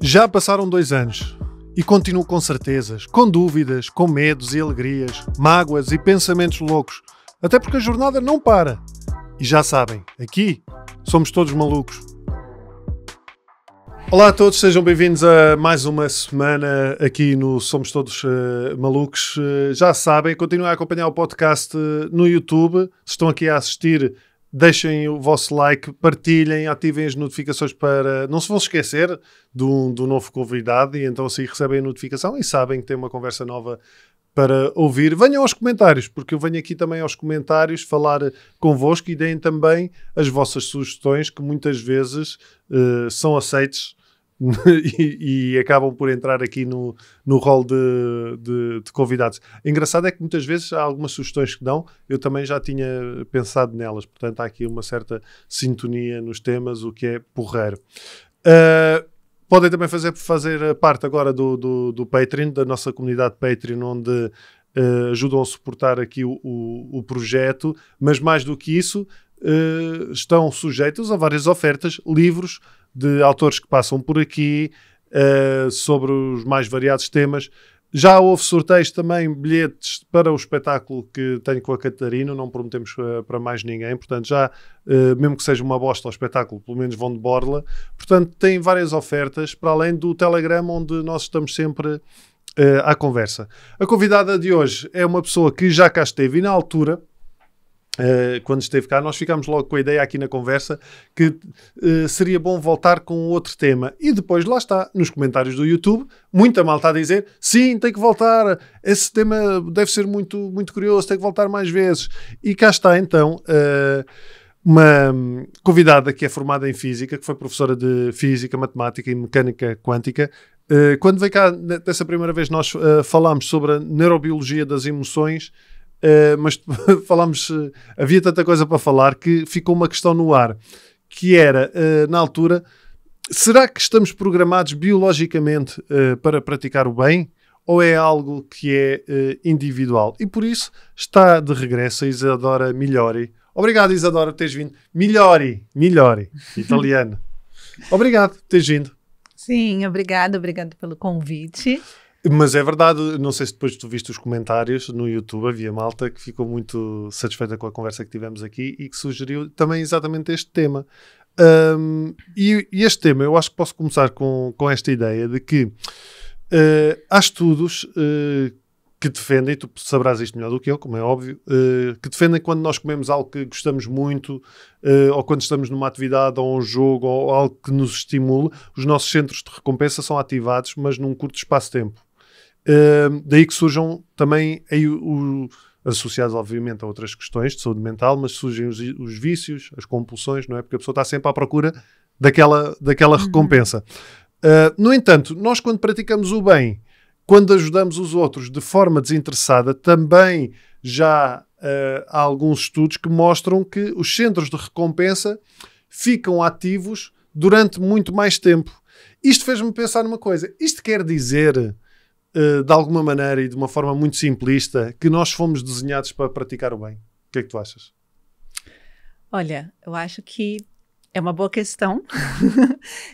Já passaram 2 anos e continuo com certezas, com dúvidas, com medos e alegrias, mágoas e pensamentos loucos, até porque a jornada não para. E já sabem, aqui somos todos malucos. Olá a todos, sejam bem-vindos a mais uma semana aqui no Somos Todos Malucos. Já sabem, continuem a acompanhar o podcast no YouTube. Se estão aqui a assistir, deixem o vosso like, partilhem, ativem as notificações para... Não se vão esquecer do novo convidado e então assim recebem a notificação e sabem que tem uma conversa nova para ouvir. Venham aos comentários, porque eu venho aqui também aos comentários falar convosco e deem também as vossas sugestões que muitas vezes são aceites e acabam por entrar aqui no rol de convidados. Engraçado é que muitas vezes há algumas sugestões que dão, eu também já tinha pensado nelas, portanto há aqui uma certa sintonia nos temas, o que é porreiro. Podem também fazer parte agora do Patreon, da nossa comunidade Patreon, onde ajudam a suportar aqui o projeto, mas mais do que isso, estão sujeitos a várias ofertas, livros de autores que passam por aqui sobre os mais variados temas. Já houve sorteios também, bilhetes para o espetáculo que tenho com a Catarina, não prometemos para mais ninguém, portanto já, mesmo que seja uma bosta ao espetáculo, pelo menos vão de borla. Portanto, tem várias ofertas, para além do Telegram, onde nós estamos sempre à conversa. A convidada de hoje é uma pessoa que já cá esteve e na altura... quando esteve cá, nós ficámos logo com a ideia aqui na conversa que seria bom voltar com outro tema. E depois, lá está, nos comentários do YouTube, muita malta a dizer, sim, tem que voltar, esse tema deve ser muito, muito curioso, tem que voltar mais vezes. E cá está, então, uma convidada que é formada em Física, que foi professora de Física, Matemática e Mecânica Quântica. Quando veio cá, dessa primeira vez, nós falámos sobre a neurobiologia das emoções, mas falámos, havia tanta coisa para falar que ficou uma questão no ar, que era, na altura, será que estamos programados biologicamente para praticar o bem ou é algo que é individual? E por isso está de regresso a Isadora Migliori. Obrigado, Isadora, por teres vindo. Migliori, italiano. Obrigado por teres vindo. Sim, obrigado pelo convite. Mas é verdade, não sei se depois tu viste os comentários no YouTube, havia malta que ficou muito satisfeita com a conversa que tivemos aqui e que sugeriu também exatamente este tema. E este tema, eu acho que posso começar com esta ideia de que há estudos que defendem, tu sabrás isto melhor do que eu, como é óbvio, que defendem que quando nós comemos algo que gostamos muito, ou quando estamos numa atividade ou um jogo ou algo que nos estimule, os nossos centros de recompensa são ativados, mas num curto espaço de tempo. Daí que surjam também, associados obviamente a outras questões de saúde mental, mas surgem os vícios, as compulsões, não é? Porque a pessoa está sempre à procura daquela recompensa. No entanto, nós quando praticamos o bem, quando ajudamos os outros de forma desinteressada, também já há alguns estudos que mostram que os centros de recompensa ficam ativos durante muito mais tempo. Isto fez-me pensar numa coisa. Isto quer dizer, de alguma maneira e de uma forma muito simplista, que nós fomos desenhados para praticar o bem? O que é que tu achas? Olha, eu acho que é uma boa questão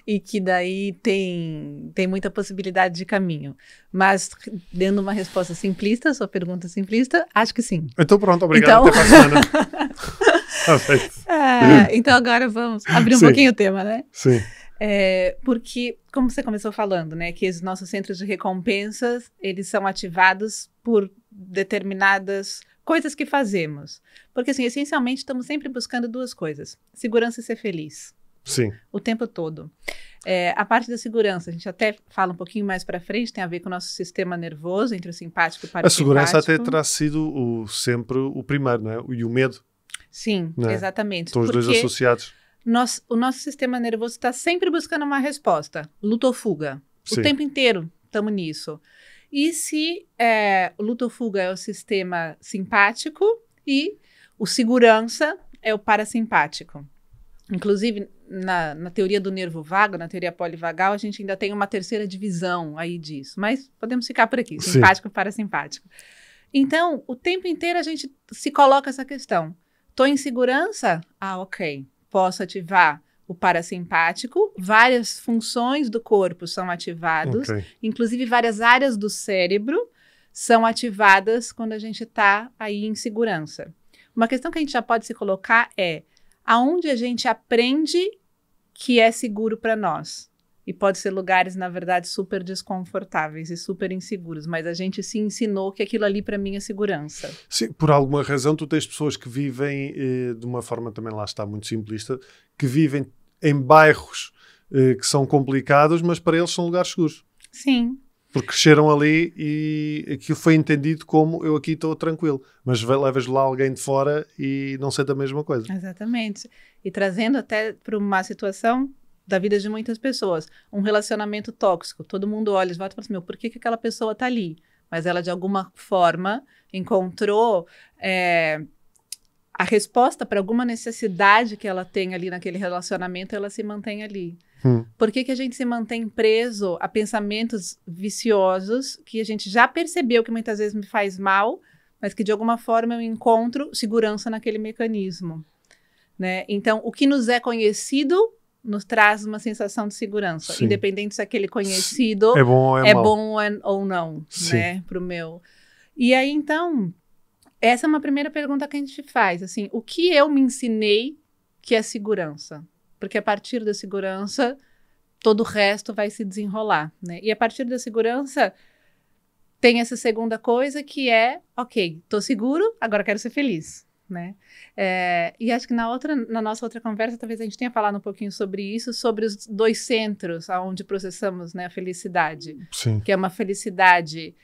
e que daí tem muita possibilidade de caminho. Mas, dando uma resposta simplista, sua pergunta simplista, acho que sim. Então pronto, obrigado. Até para a semana. Então agora vamos abrir um Sim. pouquinho o tema, né? Sim. Porque, como você começou falando, né, que os nossos centros de recompensas, eles são ativados por determinadas coisas que fazemos. Porque, assim, essencialmente, estamos sempre buscando 2 coisas. Segurança e ser feliz. Sim. O tempo todo. A parte da segurança, a gente até fala um pouquinho mais para frente, tem a ver com o nosso sistema nervoso, entre o simpático e o parasimpático. A segurança até terá sido sempre o primeiro, não é? E o medo. Sim, não é? Exatamente. Estão os dois associados. O nosso sistema nervoso está sempre buscando uma resposta. Luta ou fuga. Sim. O tempo inteiro estamos nisso. E se o luta ou fuga é o sistema simpático e o segurança é o parasimpático. Inclusive, na teoria do nervo vago, na teoria polivagal, a gente ainda tem uma terceira divisão aí disso. Mas podemos ficar por aqui, simpático e parasimpático. Então, o tempo inteiro a gente se coloca essa questão. Estou em segurança? Ah, ok. Posso ativar o parasimpático, várias funções do corpo são ativadas, inclusive várias áreas do cérebro são ativadas quando a gente está aí em segurança. Uma questão que a gente já pode se colocar é aonde a gente aprende que é seguro para nós. E pode ser lugares, na verdade, super desconfortáveis e super inseguros, mas a gente se ensinou que aquilo ali para mim é segurança. Sim, por alguma razão tu tens pessoas que vivem de uma forma também lá está muito simplista, que vivem em bairros que são complicados, mas para eles são lugares seguros. Sim. Porque cresceram ali e aquilo foi entendido como eu aqui estou tranquilo. Mas levas lá alguém de fora e não sente a mesma coisa. Exatamente. E trazendo até para uma situação da vida de muitas pessoas. Um relacionamento tóxico. Todo mundo olha e volta e fala assim, por que aquela pessoa está ali? Mas ela, de alguma forma, encontrou a resposta para alguma necessidade que ela tem ali naquele relacionamento, ela se mantém ali. Por que a gente se mantém preso a pensamentos viciosos que a gente já percebeu que muitas vezes me faz mal, mas que de alguma forma eu encontro segurança naquele mecanismo, né? Então, o que nos é conhecido nos traz uma sensação de segurança, Sim. independente se aquele conhecido é bom ou não, né, pro meu. E aí, então, essa é uma primeira pergunta que a gente faz, assim, o que eu me ensinei que é segurança? Porque a partir da segurança, todo o resto vai se desenrolar, né? E a partir da segurança, tem essa segunda coisa que é, ok, tô seguro, agora quero ser feliz, né? E acho que na nossa outra conversa, talvez a gente tenha falado um pouquinho sobre isso, sobre os 2 centros onde processamos, né, a felicidade. Sim. Que é uma felicidade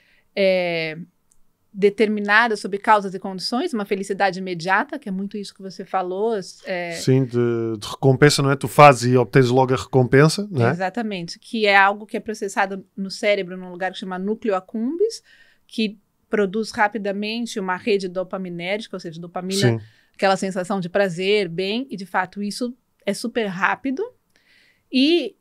determinada sob causas e condições, uma felicidade imediata, que é muito isso que você falou. Sim, de recompensa, não é? Tu fazes e obtens logo a recompensa, não é? Exatamente, que é algo que é processado no cérebro num lugar que chama núcleo accumbens, que produz rapidamente uma rede dopaminérgica, ou seja, dopamina, Sim. aquela sensação de prazer, bem, e de fato isso é super rápido. E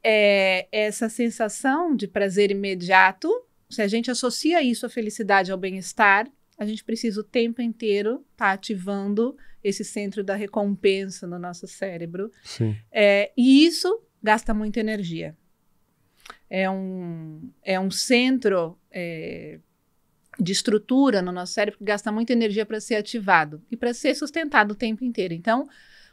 essa sensação de prazer imediato, se a gente associa isso à felicidade, ao bem-estar, a gente precisa o tempo inteiro estar ativando esse centro da recompensa no nosso cérebro. Sim. E isso gasta muita energia. É um centro de estrutura no nosso cérebro que gasta muita energia para ser ativado e para ser sustentado o tempo inteiro. Então,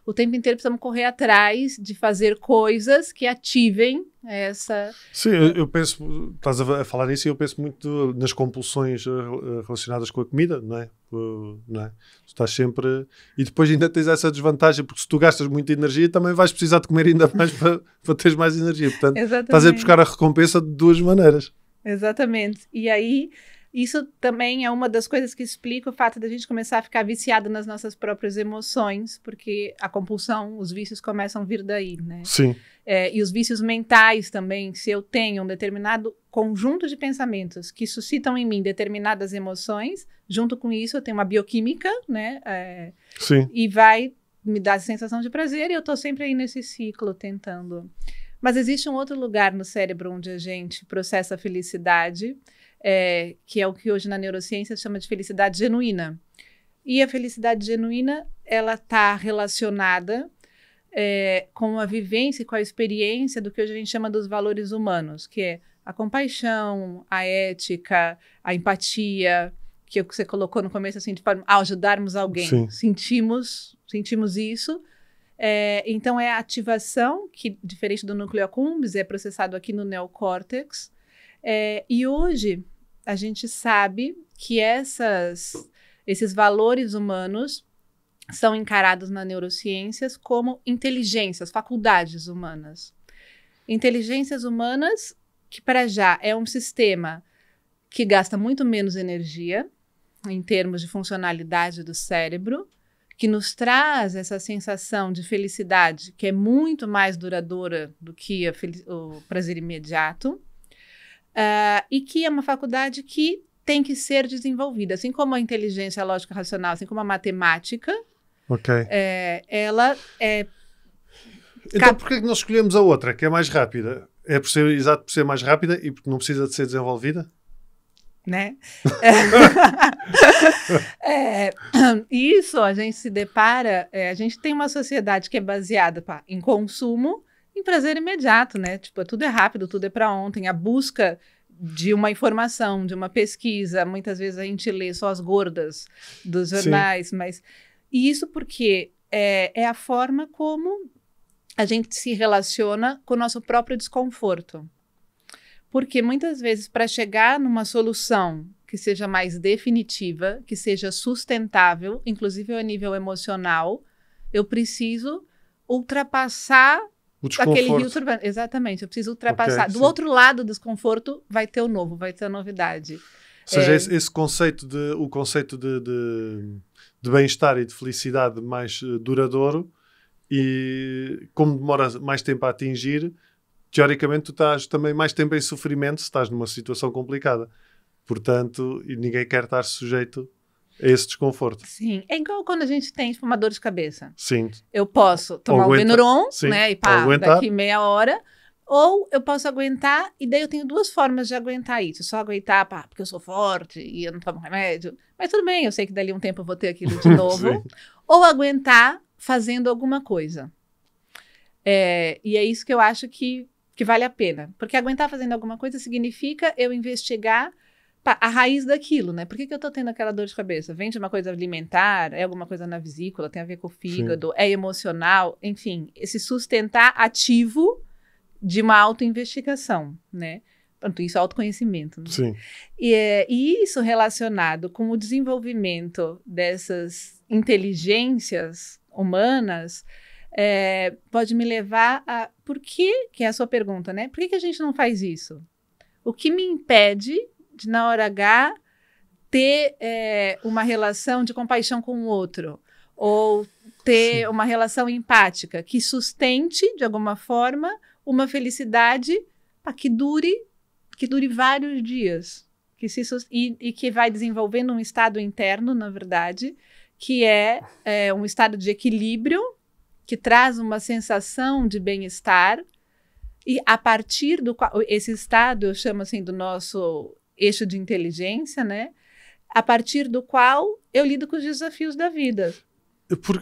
o tempo inteiro precisamos correr atrás de fazer coisas que ativem essa... Sim, eu penso, estás a falar nisso e eu penso muito nas compulsões relacionadas com a comida, não é? Não é? Tu estás sempre... E depois ainda tens essa desvantagem, porque se tu gastas muita energia, também vais precisar de comer ainda mais para teres mais energia. Portanto, Exatamente. Estás a buscar a recompensa de 2 maneiras. Exatamente. E aí... Isso também é uma das coisas que explica o fato da gente começar a ficar viciado nas nossas próprias emoções, porque a compulsão, os vícios começam a vir daí, né? Sim. E os vícios mentais também, se eu tenho um determinado conjunto de pensamentos que suscitam em mim determinadas emoções, junto com isso eu tenho uma bioquímica, né? Sim. E vai me dar a sensação de prazer e eu estou sempre aí nesse ciclo tentando. Mas existe um outro lugar no cérebro onde a gente processa a felicidade, que é o que hoje na neurociência se chama de felicidade genuína. E a felicidade genuína, ela está relacionada com a vivência e com a experiência do que hoje a gente chama dos valores humanos, que é a compaixão, a ética, a empatia, que é o que você colocou no começo, assim, de forma a ajudarmos alguém. Sim. Sentimos isso. Então, é a ativação, que, diferente do núcleo accumbens, é processado aqui no neocórtex. E hoje a gente sabe que esses valores humanos são encarados nas neurociências como inteligências, faculdades humanas. Inteligências humanas que, para já, é um sistema que gasta muito menos energia em termos de funcionalidade do cérebro, que nos traz essa sensação de felicidade que é muito mais duradoura do que o prazer imediato. E que é uma faculdade que tem que ser desenvolvida, assim como a inteligência lógica racional, assim como a matemática. Ok. Ela é... Então, por que nós escolhemos a outra, que é mais rápida? É por ser mais rápida e porque não precisa de ser desenvolvida? Né? Isso a gente se depara, a gente tem uma sociedade que é baseada em consumo, em prazer imediato, né? Tipo, tudo é rápido, tudo é para ontem. A busca de uma informação, de uma pesquisa, muitas vezes a gente lê só as gordas dos jornais, mas... E isso porque é a forma como a gente se relaciona com o nosso próprio desconforto. Porque muitas vezes, para chegar numa solução que seja mais definitiva, que seja sustentável, inclusive a nível emocional, eu preciso ultrapassar aquele rio turbulento. Exatamente, eu preciso ultrapassar. Do outro lado do desconforto vai ter o novo, vai ter a novidade. Ou seja, esse conceito de bem-estar e de felicidade mais duradouro, e como demora mais tempo a atingir, teoricamente tu estás também mais tempo em sofrimento se estás numa situação complicada. Portanto, e ninguém quer estar sujeito a esse desconforto. Sim, é igual quando a gente tem uma dor de cabeça. Sim. Eu posso tomar um Benuron, né, e pá, daqui meia hora, ou eu posso aguentar, e daí eu tenho duas formas de aguentar isso. Só aguentar, pá, porque eu sou forte e eu não tomo remédio. Mas tudo bem, eu sei que dali um tempo eu vou ter aquilo de novo. Ou aguentar fazendo alguma coisa. E é isso que eu acho que vale a pena. Porque aguentar fazendo alguma coisa significa eu investigar a raiz daquilo, né? Por que eu tô tendo aquela dor de cabeça? Vem de uma coisa alimentar, é alguma coisa na vesícula, tem a ver com o fígado, é emocional, enfim, esse sustentar ativo de uma autoinvestigação, né? Pronto, isso é autoconhecimento, né? Sim. E isso relacionado com o desenvolvimento dessas inteligências humanas pode me levar a... Por que é a sua pergunta, né? Por que a gente não faz isso? O que me impede de, na hora H, ter uma relação de compaixão com o outro, ou ter uma relação empática que sustente, de alguma forma, uma felicidade que dure vários dias, e que vai desenvolvendo um estado interno, na verdade, que é um estado de equilíbrio, que traz uma sensação de bem-estar, e a partir do qual, esse estado, eu chamo assim do nosso eixo de inteligência, né? A partir do qual eu lido com os desafios da vida.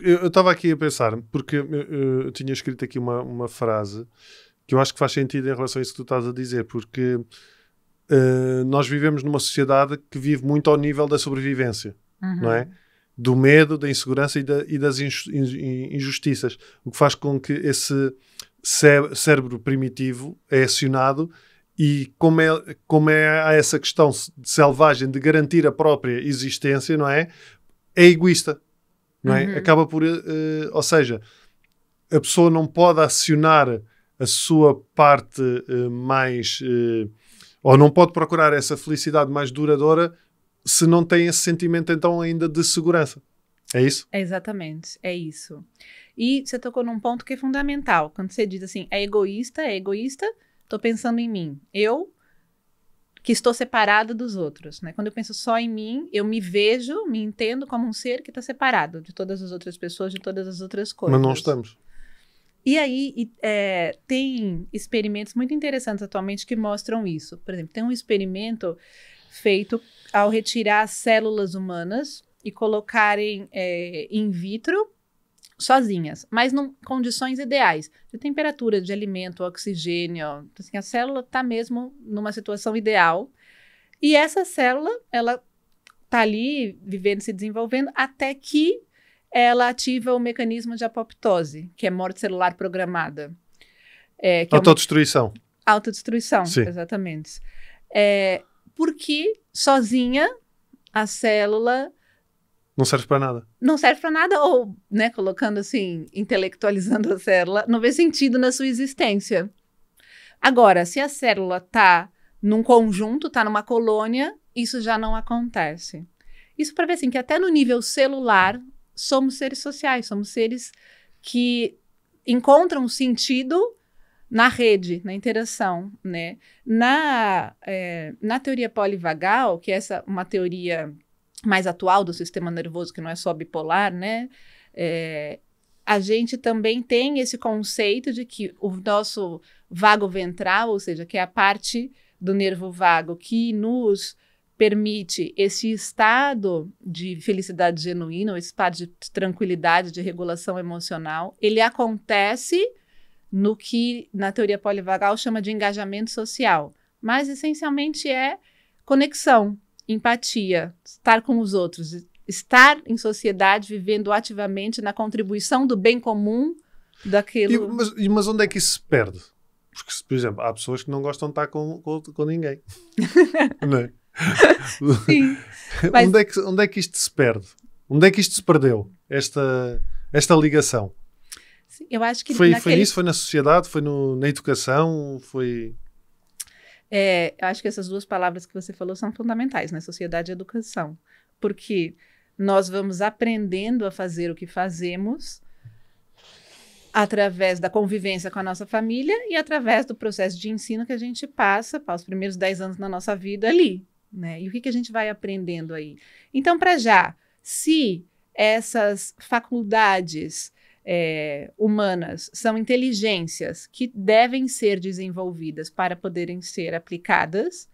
Eu estava aqui a pensar, porque eu tinha escrito aqui uma frase que eu acho que faz sentido em relação a isso que tu estás a dizer, porque nós vivemos numa sociedade que vive muito ao nível da sobrevivência, não é? Do medo, da insegurança e das injustiças, o que faz com que esse cérebro primitivo é acionado. E como há essa questão selvagem de garantir a própria existência, não é? É egoísta, não é? Acaba por... ou seja, a pessoa não pode acionar a sua parte mais... ou não pode procurar essa felicidade mais duradoura se não tem esse sentimento, então, ainda de segurança. É isso? Exatamente, é isso. E você tocou num ponto que é fundamental. Quando você diz assim, é egoísta, estou pensando em mim. Eu, que estou separada dos outros, né? Quando eu penso só em mim, eu me vejo, me entendo como um ser que está separado de todas as outras pessoas, de todas as outras coisas. Mas não estamos. E aí, tem experimentos muito interessantes atualmente que mostram isso. Por exemplo, tem um experimento feito ao retirar células humanas e colocarem in vitro sozinhas, mas em condições ideais, de temperatura, de alimento, oxigênio. Assim, a célula está mesmo numa situação ideal. E essa célula, ela está ali vivendo, se desenvolvendo, até que ela ativa o mecanismo de apoptose, que é morte celular programada. Autodestruição. Autodestruição, sim. Exatamente. Porque sozinha a célula não serve para nada. Não serve para nada, ou, né, colocando assim, intelectualizando a célula, não vê sentido na sua existência. Agora, se a célula está num conjunto, está numa colônia, isso já não acontece. Isso para ver assim, que até no nível celular, somos seres sociais, somos seres que encontram sentido na rede, na interação, né? Na teoria polivagal, que é uma teoria mais atual do sistema nervoso, que não é só bipolar, né? A gente também tem esse conceito de que o nosso vago ventral, ou seja, que é a parte do nervo vago que nos permite esse estado de felicidade genuína, esse estado de tranquilidade, de regulação emocional, ele acontece no que na teoria polivagal chama de engajamento social, mas essencialmente é conexão, empatia, estar com os outros, estar em sociedade, vivendo ativamente na contribuição do bem comum daquilo. Mas onde é que isso se perde? Porque, por exemplo, há pessoas que não gostam de estar com ninguém. Não é? Sim, mas... onde é que isto se perde? Onde é que isto se perdeu? Esta ligação? Sim, eu acho que foi nisso? Foi na sociedade? Foi na educação? Foi... eu acho que essas duas palavras que você falou são fundamentais, né? Sociedade e educação. Porque nós vamos aprendendo a fazer o que fazemos através da convivência com a nossa família e através do processo de ensino que a gente passa os primeiros 10 anos da nossa vida ali, né? E o que a gente vai aprendendo aí? Então, para já, se essas faculdades humanas são inteligências que devem ser desenvolvidas para poderem ser aplicadas,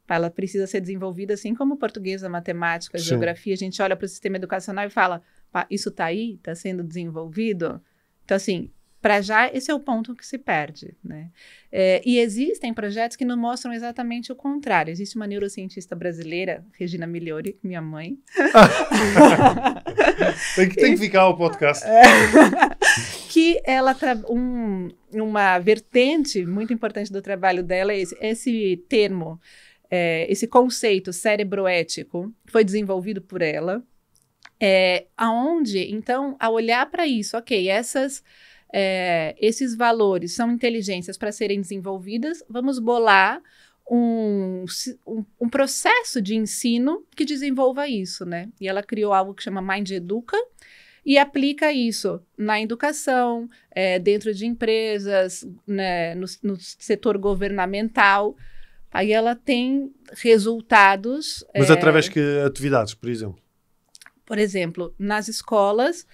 ela precisa ser desenvolvida assim como português, a matemática, a geografia. A gente olha para o sistema educacional e fala, isso está aí? Está sendo desenvolvido? Então, assim, para já, esse é o ponto que se perde, né? E existem projetos que não mostram exatamente o contrário. Existe uma neurocientista brasileira, Regina Migliori, minha mãe. tem que ficar o podcast. Que ela, uma vertente muito importante do trabalho dela é esse termo, esse conceito cérebro-ético, foi desenvolvido por ela, aonde, então, ao olhar para isso, ok, esses valores são inteligências para serem desenvolvidas, vamos bolar um processo de ensino que desenvolva isso, né? E ela criou algo que chama Mind Educa e aplica isso na educação, dentro de empresas, né, no setor governamental. Aí ela tem resultados... Mas através que atividades, por exemplo? Por exemplo, nas escolas,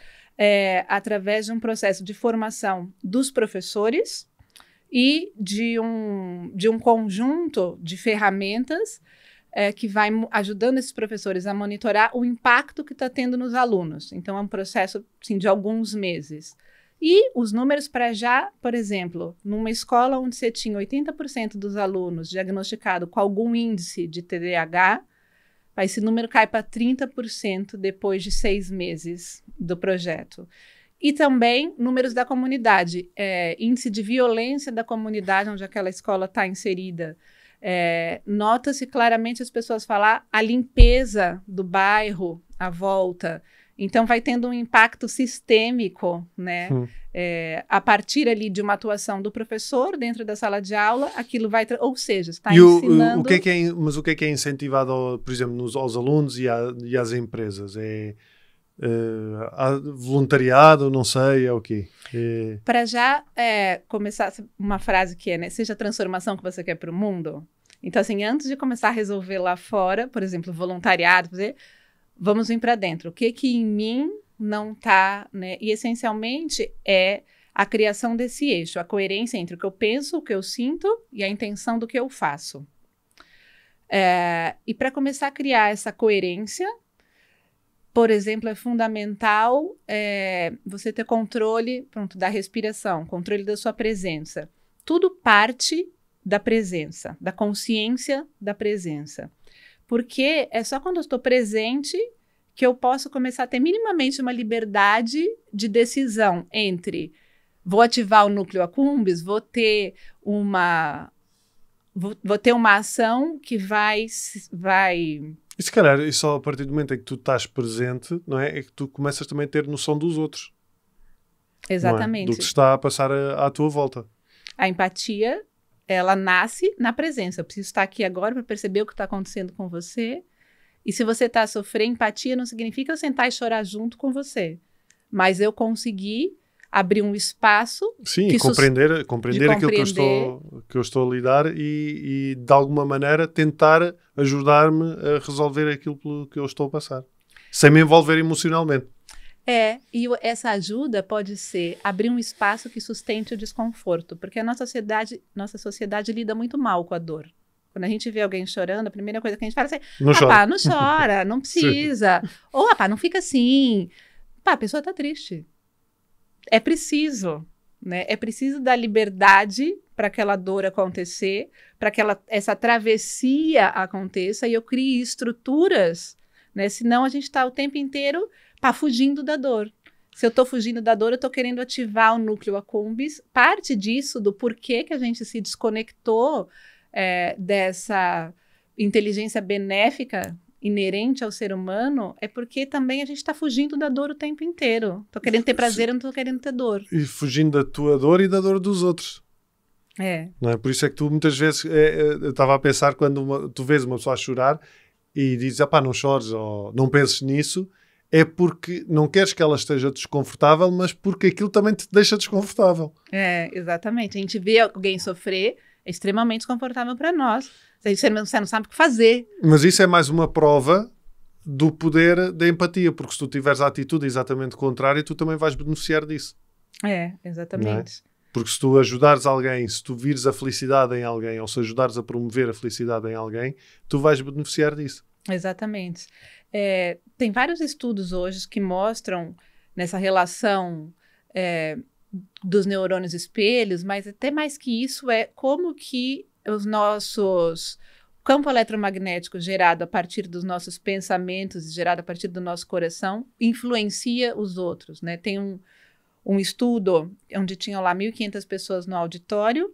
através de um processo de formação dos professores e de um conjunto de ferramentas que vai ajudando esses professores a monitorar o impacto que está tendo nos alunos. Então, é um processo assim, de alguns meses. E os números para já, por exemplo, numa escola onde você tinha 80% dos alunos diagnosticados com algum índice de TDAH, esse número cai para 30% depois de 6 meses do projeto. E também números da comunidade, índice de violência da comunidade onde aquela escola está inserida. Nota-se claramente as pessoas falar a limpeza do bairro à volta. Então, vai tendo um impacto sistêmico, né? A partir ali de uma atuação do professor dentro da sala de aula, aquilo vai... Ou seja, está ensinando... Mas o que é incentivado, por exemplo, aos alunos e às empresas? Voluntariado, não sei, é o quê? Para já começar uma frase que né? Seja a transformação que você quer para o mundo. Então, assim, antes de começar a resolver lá fora, por exemplo, voluntariado, vamos vir para dentro. O que em mim não está, né? E essencialmente é a criação desse eixo, a coerência entre o que eu penso, o que eu sinto e a intenção do que eu faço. E para começar a criar essa coerência, por exemplo, é fundamental você ter controle da respiração, controle da sua presença. Tudo parte da presença, da consciência da presença. Porque é só quando eu estou presente que eu posso começar a ter minimamente uma liberdade de decisão entre vou ativar o núcleo accumbens, vou ter uma ação que vai... E se calhar, e só a partir do momento em que tu estás presente, não é que tu começas também a ter noção dos outros. Exatamente. Do que está a passar à tua volta. A empatia, ela nasce na presença. Eu preciso estar aqui agora para perceber o que está acontecendo com você. E se você está a sofrer, empatia não significa eu sentar e chorar junto com você. Mas eu conseguir abrir um espaço... Sim, compreender aquilo que eu estou a lidar e de alguma maneira tentar ajudar-me a resolver aquilo pelo que eu estou a passar. Sem me envolver emocionalmente. E essa ajuda pode ser abrir um espaço que sustente o desconforto. Porque a nossa sociedade lida muito mal com a dor. Quando a gente vê alguém chorando, a primeira coisa que a gente fala é assim, não chora, não precisa. Ou, não fica assim. A pessoa está triste. É preciso. né? É preciso dar liberdade para aquela dor acontecer, para que essa travessia aconteça e eu crie estruturas, né? Senão a gente está o tempo inteiro fugindo da dor. Se eu estou fugindo da dor, eu estou querendo ativar o núcleo accumbens. Parte disso, do porquê que a gente se desconectou dessa inteligência benéfica inerente ao ser humano, é porque também a gente está fugindo da dor o tempo inteiro. Estou querendo ter prazer, eu não estou querendo ter dor. E fugindo da tua dor e da dor dos outros. Não é? Por isso é que tu muitas vezes, eu estava a pensar, quando tu vês uma pessoa a chorar e dizes, não chores ou não penses nisso, é porque não queres que ela esteja desconfortável, mas porque aquilo também te deixa desconfortável. Exatamente. A gente vê alguém sofrer, é extremamente desconfortável para nós. Você não sabe o que fazer. Mas isso é mais uma prova do poder da empatia, porque se tu tiveres a atitude exatamente contrária, tu também vais beneficiar disso. Exatamente. Porque se tu ajudares alguém, se tu vires a felicidade em alguém, ou se ajudares a promover a felicidade em alguém, tu vais beneficiar disso. Exatamente. Tem vários estudos hoje que mostram nessa relação dos neurônios espelhos, mas até mais que isso como que o campo eletromagnético gerado a partir dos nossos pensamentos, gerado a partir do nosso coração, influencia os outros, né? Tem um estudo onde tinham lá 1.500 pessoas no auditório,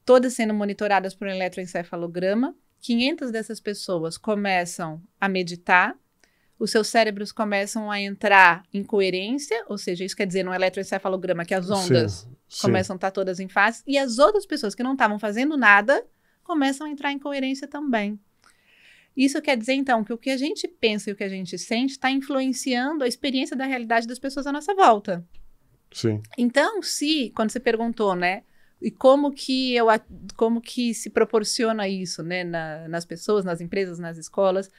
todas sendo monitoradas por um eletroencefalograma. 500 dessas pessoas começam a meditar, os seus cérebros começam a entrar em coerência, ou seja, isso quer dizer no eletroencefalograma que as ondas começam a estar todas em fase, e as outras pessoas que não estavam fazendo nada começam a entrar em coerência também. Isso quer dizer, então, que o que a gente pensa e o que a gente sente está influenciando a experiência da realidade das pessoas à nossa volta. Sim. Então, quando você perguntou, né, e como que se proporciona isso, né, nas pessoas, nas empresas, nas escolas,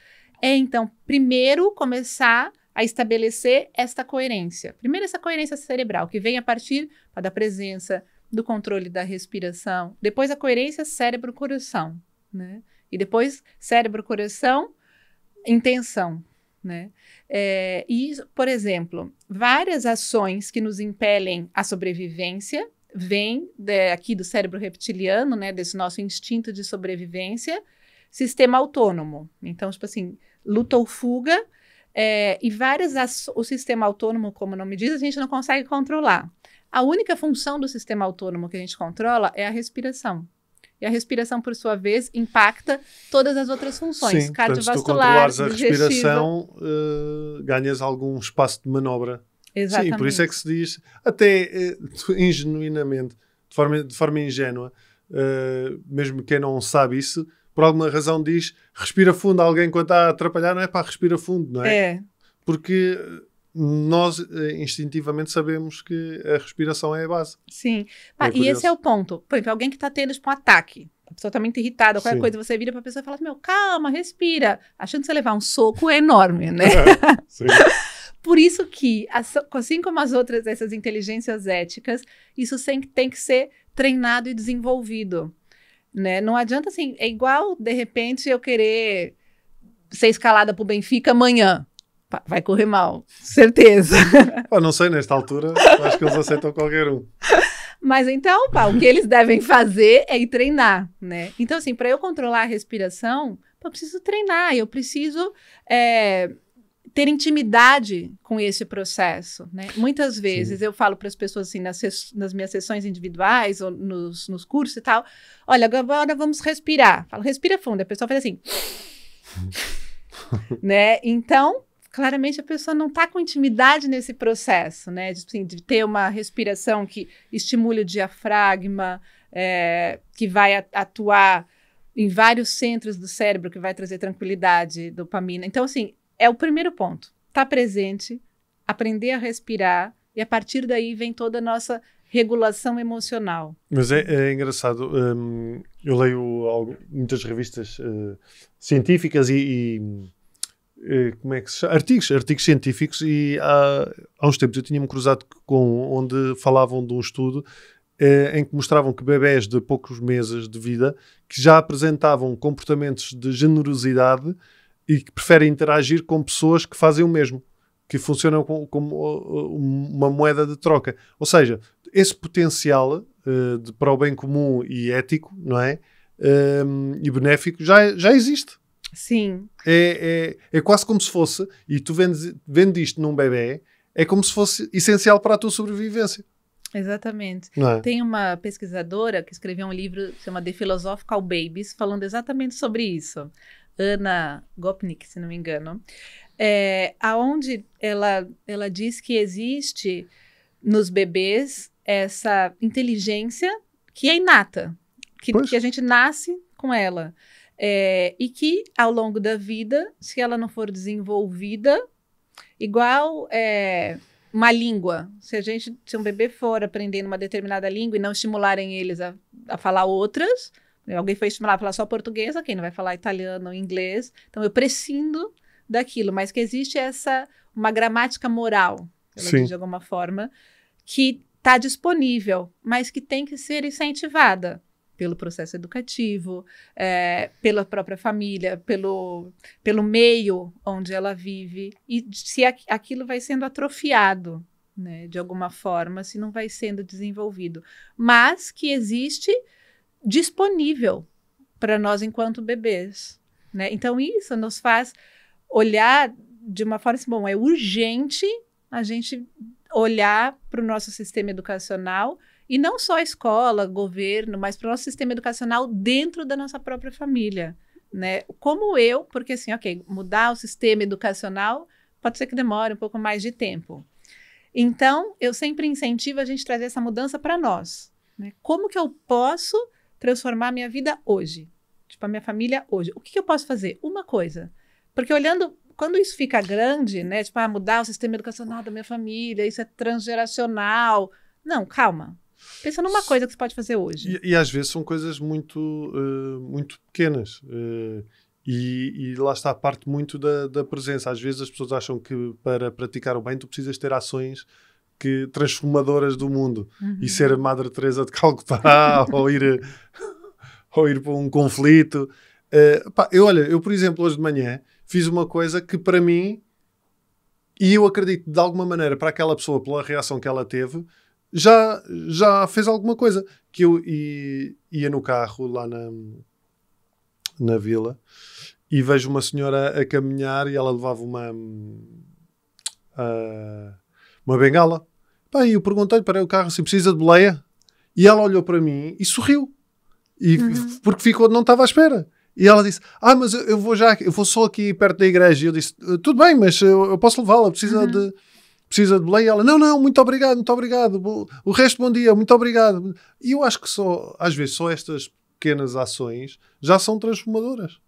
então, primeiro, começar a estabelecer esta coerência. Primeiro, essa coerência cerebral, que vem a partir da presença, do controle da respiração. Depois, a coerência cérebro-coração, né? E depois, cérebro-coração, intenção, né? E, por exemplo, várias ações que nos impelem à sobrevivência vêm aqui do cérebro reptiliano, né? Desse nosso instinto de sobrevivência, sistema autônomo. Então, tipo assim, luta ou fuga, e o sistema autônomo, como o nome diz, a gente não consegue controlar. A única função do sistema autônomo que a gente controla é a respiração. E a respiração, por sua vez, impacta todas as outras funções, cardiovascular, se tu controlares a respiração, ganhas algum espaço de manobra. Exatamente. Sim, por isso é que se diz, até ingenuinamente, de forma ingênua, mesmo quem não sabe isso, por alguma razão diz, respira fundo. Alguém, quando está a atrapalhar, não é para respira fundo, não é? Porque nós instintivamente sabemos que a respiração é a base. Sim. E esse é o ponto. Por exemplo, alguém que está tendo um ataque, a pessoa está muito irritada, qualquer coisa, você vira para a pessoa e fala assim, calma, respira. A chance de você levar um soco é enorme, né? Sim. Por isso que, assim como as outras, essas inteligências éticas, isso tem que ser treinado e desenvolvido, né? Não adianta assim, é igual, de repente, eu querer ser escalada para o Benfica amanhã. Vai correr mal, certeza. Não sei, nesta altura, acho que eles aceitam qualquer um. Mas então, o que eles devem fazer é ir treinar, né? Então, assim, para eu controlar a respiração, eu preciso treinar, eu preciso ter intimidade com esse processo, né? Muitas vezes eu falo para as pessoas, assim, nas minhas sessões individuais ou nos cursos e tal, olha, agora vamos respirar. Falo, respira fundo. A pessoa faz assim, né? Então, claramente a pessoa não está com intimidade nesse processo, né? De ter uma respiração que estimule o diafragma, que vai atuar em vários centros do cérebro, que vai trazer tranquilidade, dopamina. Então, assim, é o primeiro ponto. Estar presente, aprender a respirar, e a partir daí vem toda a nossa regulação emocional. Mas é engraçado. Eu leio muitas revistas científicas e como é que se chama? Artigos científicos, e há uns tempos eu tinha-me cruzado com onde falavam de um estudo em que mostravam que bebés de poucos meses de vida que já apresentavam comportamentos de generosidade e que preferem interagir com pessoas que fazem o mesmo, que funcionam como uma moeda de troca. Ou seja, esse potencial para o bem comum e ético, não é? E benéfico, já existe. Sim. É quase como se fosse, e tu vendo isto num bebê, é como se fosse essencial para a tua sobrevivência. Exatamente. Não é? Tem uma pesquisadora que escreveu um livro que se chama The Philosophical Babies, falando exatamente sobre isso. Anna Gopnik, se não me engano. Aonde ela diz que existe nos bebês essa inteligência que é inata, que a gente nasce com ela. E que, ao longo da vida, se ela não for desenvolvida, igual uma língua, se um bebê for aprendendo uma determinada língua e não estimularem eles a falar outras, alguém foi estimular a falar só português, quem não vai falar italiano ou inglês, então eu prescindo daquilo, mas que existe uma gramática moral, ela diz de alguma forma, que está disponível, mas que tem que ser incentivada pelo processo educativo, pela própria família, pelo meio onde ela vive, e se aquilo vai sendo atrofiado, né, de alguma forma, se não vai sendo desenvolvido, mas que existe disponível para nós enquanto bebês, né? Então isso nos faz olhar de uma forma assim, bom, é urgente a gente olhar para o nosso sistema educacional, e não só a escola, governo, mas para o nosso sistema educacional dentro da nossa própria família, né? Porque assim, mudar o sistema educacional pode ser que demore um pouco mais de tempo. Então, eu sempre incentivo a gente trazer essa mudança para nós, né? Como que eu posso transformar a minha vida hoje? Tipo, a minha família hoje. O que eu posso fazer? Uma coisa. Porque olhando, quando isso fica grande, né? Tipo, mudar o sistema educacional da minha família, isso é transgeracional. Não, calma. Pensa numa coisa que você pode fazer hoje. E às vezes são coisas muito, muito pequenas. E lá está a parte muito da presença. Às vezes as pessoas acham que para praticar o bem tu precisas ter ações transformadoras do mundo. E ser a Madre Teresa de Calcutá ou ir para um conflito. Eu, por exemplo, hoje de manhã fiz uma coisa que para mim, e eu acredito de alguma maneira para aquela pessoa, pela reação que ela teve, já fez alguma coisa. Que eu ia no carro lá na vila e vejo uma senhora a caminhar e ela levava uma bengala. E eu perguntei-lhe, parei o carro, se precisa de boleia? E ela olhou para mim e sorriu. Porque não estava à espera. E ela disse, mas eu vou só aqui perto da igreja. E eu disse, tudo bem, mas eu posso levá-la, precisa de boleia. E ela, não, muito obrigado. O resto, bom dia, muito obrigado. E eu acho que às vezes, só estas pequenas ações já são transformadoras.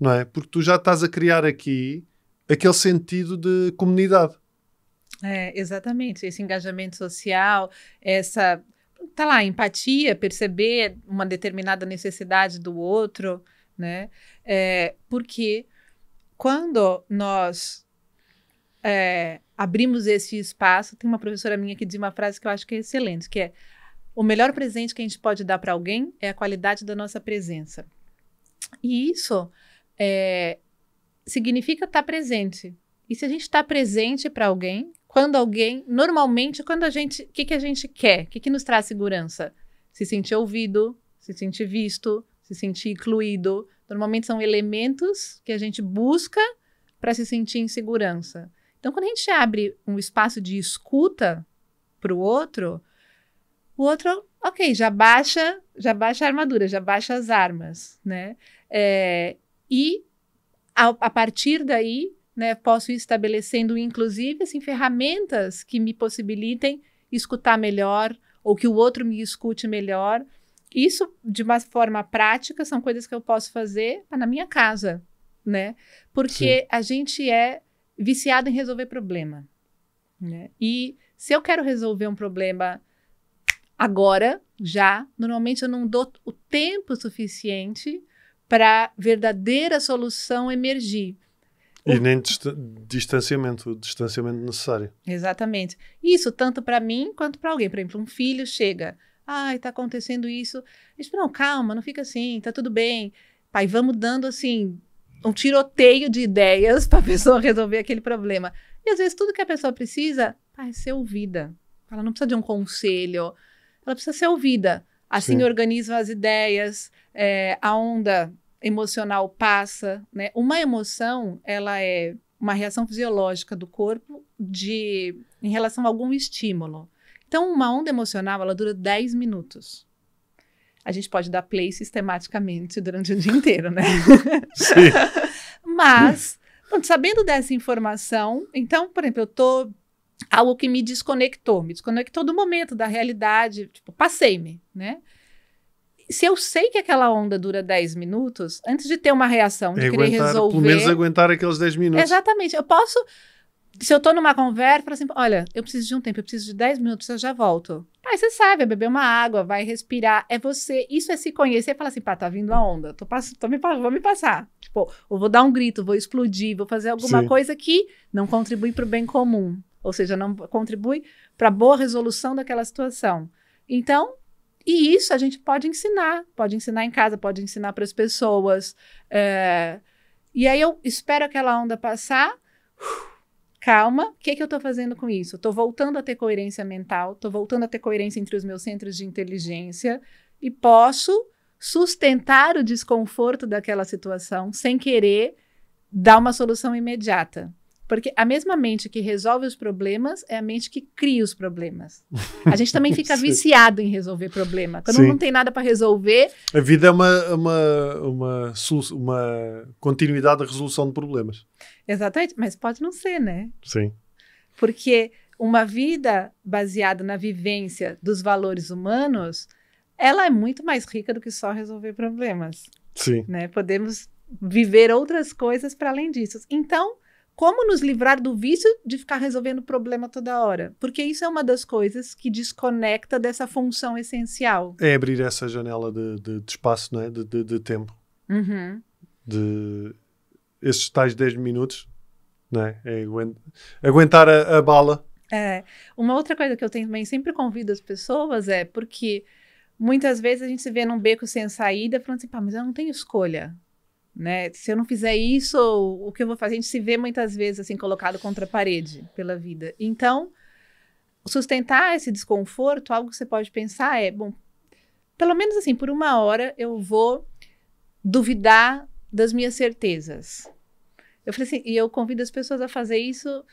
Não é? Porque tu já estás a criar aqui aquele sentido de comunidade. Exatamente. Esse engajamento social, essa empatia, perceber uma determinada necessidade do outro, né? Porque quando nós abrimos esse espaço, tem uma professora minha que diz uma frase que eu acho que é excelente, que é: o melhor presente que a gente pode dar para alguém é a qualidade da nossa presença. E isso significa estar presente. E se a gente está presente para alguém, normalmente, o que a gente quer? O que nos traz segurança? Se sentir ouvido, se sentir visto, se sentir incluído. Normalmente são elementos que a gente busca para se sentir em segurança. Então, quando a gente abre um espaço de escuta para o outro, já baixa a armadura, já baixa as armas, né? E a partir daí, né, posso ir estabelecendo, inclusive, assim, ferramentas que me possibilitem escutar melhor ou que o outro me escute melhor. Isso, de uma forma prática, são coisas que eu posso fazer na minha casa, né? Porque a gente é viciado em resolver problema, né? E se eu quero resolver um problema agora, normalmente eu não dou o tempo suficiente para a verdadeira solução emergir. E nem distanciamento necessário. Exatamente. Isso tanto para mim quanto para alguém. Por exemplo, um filho chega, está acontecendo isso. Eu digo, não, calma, não fica assim, tá tudo bem. Pai, vamos dando assim um tiroteio de ideias para a pessoa resolver aquele problema. E às vezes tudo que a pessoa precisa é ser ouvida, Ela não precisa de um conselho. Ela precisa ser ouvida. Assim Sim. organiza as ideias, a onda emocional passa, né? Uma emoção, ela é uma reação fisiológica do corpo em relação a algum estímulo. Então, uma onda emocional, ela dura 10 minutos. A gente pode dar play sistematicamente durante o dia inteiro, né? Sim. Mas, pronto, sabendo dessa informação, então, por exemplo, algo que me desconectou do momento, da realidade, tipo, passei-me, né? Se eu sei que aquela onda dura 10 minutos, antes de ter uma reação, de querer resolver... Pelo menos aguentar aqueles 10 minutos. Exatamente. Eu posso, se eu tô numa conversa, falar assim, olha, eu preciso de um tempo, eu preciso de 10 minutos, eu já volto. Aí você sai, vai beber uma água, vai respirar, é você, isso é se conhecer e falar assim, pá, tá vindo a onda, vou me passar. Tipo, eu vou dar um grito, vou explodir, vou fazer alguma Sim. coisa que não contribui para o bem comum. Ou seja, não contribui para a boa resolução daquela situação. Então, e isso a gente pode ensinar em casa, pode ensinar para as pessoas. E aí eu espero aquela onda passar, calma, o que eu estou fazendo com isso? Estou voltando a ter coerência mental, estou voltando a ter coerência entre os meus centros de inteligência e posso sustentar o desconforto daquela situação sem querer dar uma solução imediata. Porque a mesma mente que resolve os problemas é a mente que cria os problemas. A gente também fica viciado em resolver problema. Quando não tem nada para resolver... A vida é uma continuidade da resolução de problemas. Exatamente, mas pode não ser, né? Sim. Porque uma vida baseada na vivência dos valores humanos, ela é muito mais rica do que só resolver problemas. Sim. Né? Podemos viver outras coisas para além disso. Então... como nos livrar do vício de ficar resolvendo problema toda hora? Porque isso é uma das coisas que desconecta dessa função essencial. É abrir essa janela de espaço, não é? De tempo. Uhum. Esses tais 10 minutos, não é? É aguentar a bala. Uma outra coisa que eu também sempre convido as pessoas porque muitas vezes a gente se vê num beco sem saída falando assim, pá, mas eu não tenho escolha. Né? Se eu não fizer isso, o que eu vou fazer? A gente se vê muitas vezes assim, colocado contra a parede pela vida. Então, sustentar esse desconforto, algo que você pode pensar bom, pelo menos assim, por uma hora eu vou duvidar das minhas certezas. Eu falei assim, e eu convido as pessoas a fazer isso,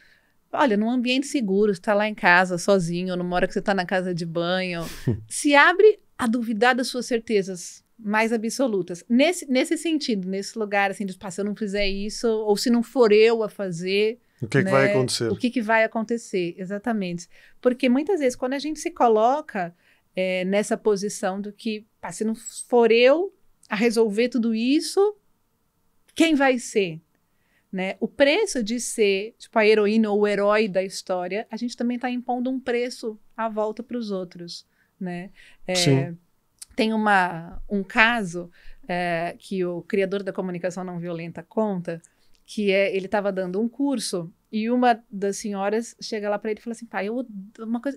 olha, num ambiente seguro, você está lá em casa, sozinho, numa hora que você está na casa de banho, se abre a duvidar das suas certezas mais absolutas. Nesse sentido, nesse lugar, assim, de, se eu não fizer isso, ou se não for eu a fazer... O que é que vai acontecer? O que vai acontecer, exatamente. Porque muitas vezes, quando a gente se coloca nessa posição do que, se não for eu a resolver tudo isso, quem vai ser? Né? O preço de ser tipo, a heroína ou o herói da história, a gente também está impondo um preço à volta para os outros. Né? Sim. Tem um caso que o criador da comunicação não violenta conta, que ele estava dando um curso e uma das senhoras chega lá para ele e fala assim, pai, eu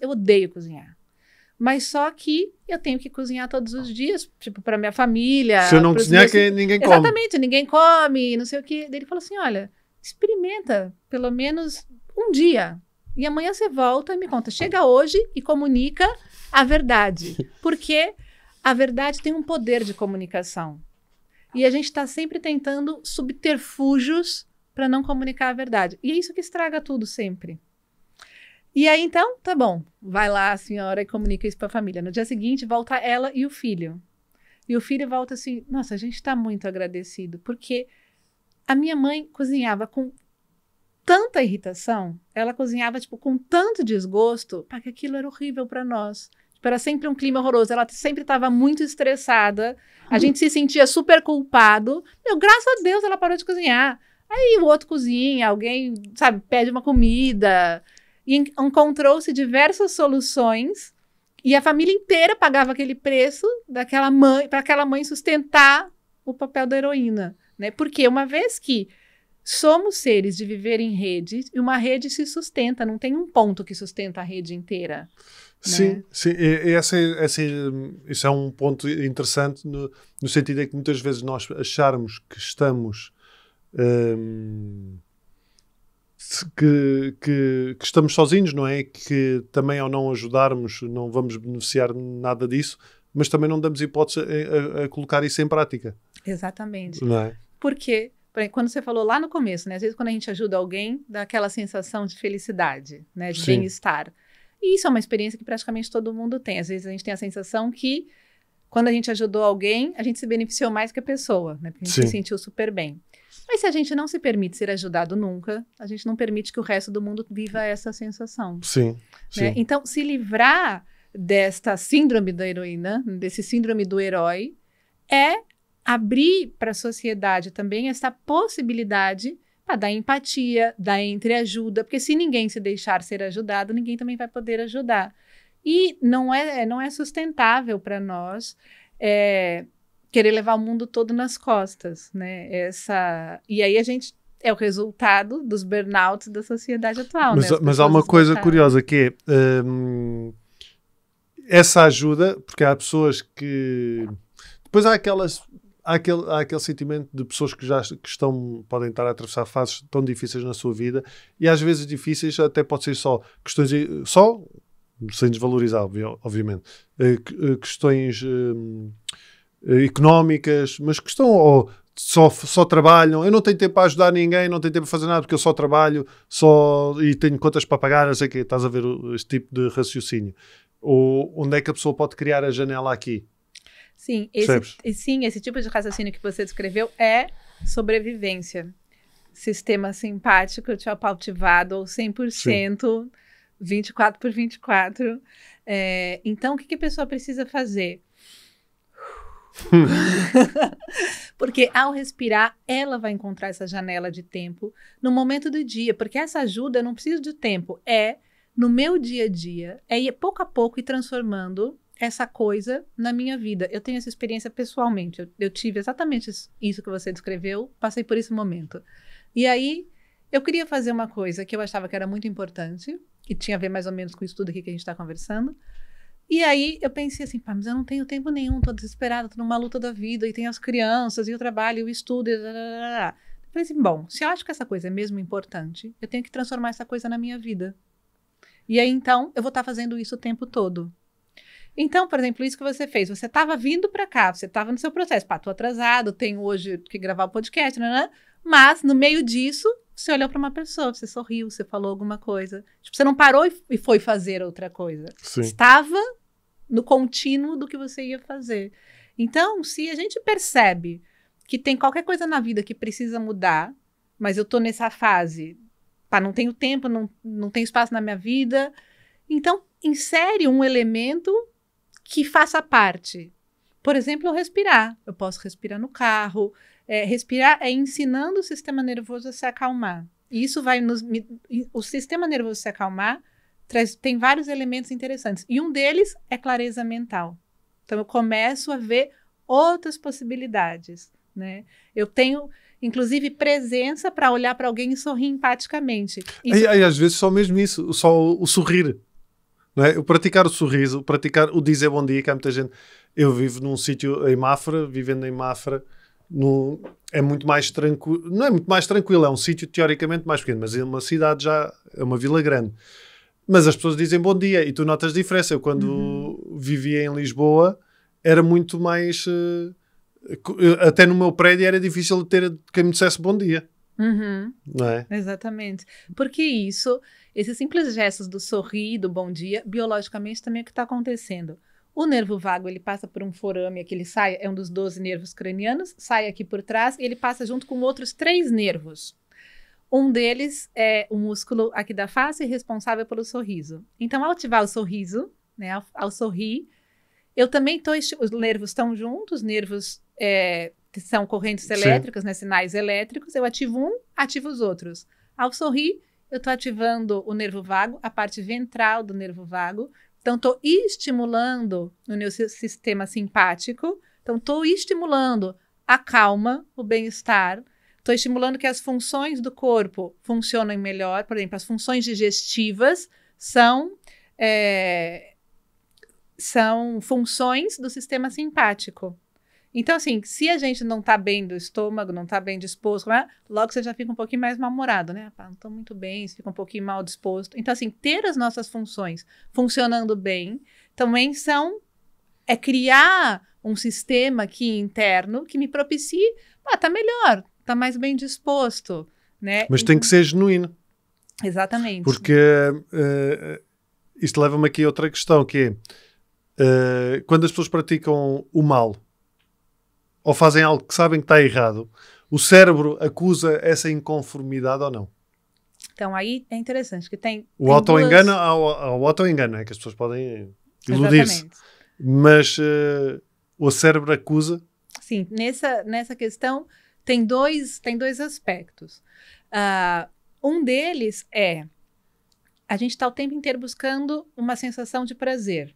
odeio cozinhar. Mas só que eu tenho que cozinhar todos os dias, tipo, para minha família. Se eu não cozinhar, ninguém come. Exatamente, ninguém come, não sei o quê. Daí ele falou assim, olha, experimenta pelo menos um dia. E amanhã você volta e me conta. Chega hoje e comunica a verdade. Porque a verdade tem um poder de comunicação. E a gente está sempre tentando subterfúgios para não comunicar a verdade. E é isso que estraga tudo sempre. E aí, então, tá bom. Vai lá a senhora e comunica isso para a família. No dia seguinte, volta ela e o filho. E o filho volta assim, nossa, a gente está muito agradecido, porque a minha mãe cozinhava com tanta irritação, ela cozinhava tipo, com tanto desgosto, que aquilo era horrível para nós. Era sempre um clima horroroso, ela sempre estava muito estressada, a gente se sentia super culpado. Graças a Deus ela parou de cozinhar. Aí o outro cozinha, alguém, sabe, pede uma comida. E encontrou-se diversas soluções e a família inteira pagava aquele preço daquela mãe, para aquela mãe sustentar o papel da heroína. Né? Porque uma vez que somos seres de viver em rede, e uma rede se sustenta, não tem um ponto que sustenta a rede inteira. Sim, né? sim. Isso é um ponto interessante no sentido em que muitas vezes nós acharmos que estamos que estamos sozinhos, não é? Que também ao não ajudarmos não vamos beneficiar nada disso, mas também não damos hipótese a colocar isso em prática. Exatamente. Não é? Porque, quando você falou lá no começo, né? Às vezes quando a gente ajuda alguém, dá aquela sensação de felicidade, né? De bem-estar. E isso é uma experiência que praticamente todo mundo tem. Às vezes a gente tem a sensação que quando a gente ajudou alguém, a gente se beneficiou mais que a pessoa, né? Porque a gente se sentiu super bem. Mas se a gente não se permite ser ajudado nunca, a gente não permite que o resto do mundo viva essa sensação. Sim. Né? Então, se livrar desta síndrome da heroína, desse síndrome do herói, é abrir para a sociedade também essa possibilidade para dar empatia, dar entreajuda, porque se ninguém se deixar ser ajudado, ninguém também vai poder ajudar. E não é sustentável para nós querer levar o mundo todo nas costas, né? E aí a gente é o resultado dos burnouts da sociedade atual. Mas há uma coisa curiosa que é essa ajuda, porque há pessoas que... Depois há aquele sentimento de pessoas que podem estar a atravessar fases tão difíceis na sua vida, e às vezes difíceis até pode ser só questões... sem desvalorizar, obviamente, questões económicas, mas que estão só trabalham, eu não tenho tempo para ajudar ninguém, não tenho tempo para fazer nada porque eu só trabalho e tenho contas para pagar, não sei o quê, estás a ver este tipo de raciocínio. Ou onde é que a pessoa pode criar a janela aqui? Sim, esse tipo de raciocínio que você descreveu é sobrevivência. Sistema simpático, ativado, ou 100%, 24/24. Então, o que a pessoa precisa fazer? Porque ao respirar, ela vai encontrar essa janela de tempo no momento do dia, porque essa ajuda não precisa de tempo, no meu dia a dia, ir pouco a pouco e transformando essa coisa na minha vida. Eu tenho essa experiência pessoalmente, eu tive exatamente isso que você descreveu, passei por esse momento. E aí, eu queria fazer uma coisa que eu achava que era muito importante, que tinha a ver mais ou menos com o estudo aqui que a gente está conversando. E aí eu pensei assim, mas eu não tenho tempo nenhum, tô desesperada, tô numa luta da vida, e tem as crianças, e o trabalho, e o estudo, Eu falei assim, bom, se eu acho que essa coisa é mesmo importante, eu tenho que transformar essa coisa na minha vida. E aí, então, eu vou estar fazendo isso o tempo todo. Então, por exemplo, isso que você fez, você estava vindo para cá, você estava no seu processo, tô atrasado, tenho hoje que gravar o podcast, mas no meio disso, você olhou para uma pessoa, você sorriu, você falou alguma coisa. Tipo, você não parou e foi fazer outra coisa. Sim. Estava no contínuo do que você ia fazer. Então, se a gente percebe que tem qualquer coisa na vida que precisa mudar, mas eu tô nessa fase, não tenho tempo, não tenho espaço na minha vida, então insere um elemento que faça parte. Por exemplo, respirar. Eu posso respirar no carro. Respirar é ensinando o sistema nervoso a se acalmar. E isso vai o sistema nervoso se acalmar tem vários elementos interessantes. E um deles é clareza mental. Então, eu começo a ver outras possibilidades, né? Eu tenho, inclusive, presença para olhar para alguém e sorrir empaticamente. Aí, às vezes, só mesmo isso, só o sorrir. Não é? O praticar o sorriso, o dizer bom dia, que há muita gente... Eu vivo num sítio em Mafra, vivendo em Mafra, é muito mais tranquilo, não é muito mais tranquilo, é um sítio teoricamente mais pequeno, mas é uma cidade já, é uma vila grande. Mas as pessoas dizem bom dia e tu notas diferença. Eu quando vivia em Lisboa era muito mais... até no meu prédio era difícil ter quem me dissesse bom dia. Não é? Exatamente. Porque esses simples gestos do sorrir, do bom dia, biologicamente também é o que está acontecendo. O nervo vago, ele passa por um forame, que ele sai, é um dos 12 nervos cranianos, sai aqui por trás e ele passa junto com outros 3 nervos. Um deles é o músculo aqui da face responsável pelo sorriso. Então, ao ativar o sorriso, né, ao sorrir, eu também os nervos estão juntos, nervos são correntes elétricas, né, sinais elétricos, eu ativo um, ativo os outros. Ao sorrir, eu estou ativando o nervo vago, a parte ventral do nervo vago, então estou estimulando o meu sistema simpático, então estou estimulando a calma, o bem-estar, estou estimulando que as funções do corpo funcionem melhor. Por exemplo, as funções digestivas são funções do sistema simpático. Então, assim, se a gente não tá bem do estômago, não tá bem disposto, né? Logo você já fica um pouquinho mais mal-humorado, né? Não tô muito bem, você fica um pouquinho mal disposto. Então, assim, ter as nossas funções funcionando bem também é criar um sistema aqui interno que me propicie, tá melhor, tá mais bem disposto, né? Mas tem que ser genuíno. Exatamente. Porque isto leva-me aqui a outra questão, que é quando as pessoas praticam o mal ou fazem algo que sabem que está errado, o cérebro acusa essa inconformidade ou não? Então aí é interessante que tem O auto-engano duas... ao auto-engano, é que as pessoas podem iludir-se. Mas o cérebro acusa. Sim, nessa questão tem dois aspectos. Um deles é a gente está o tempo inteiro buscando uma sensação de prazer.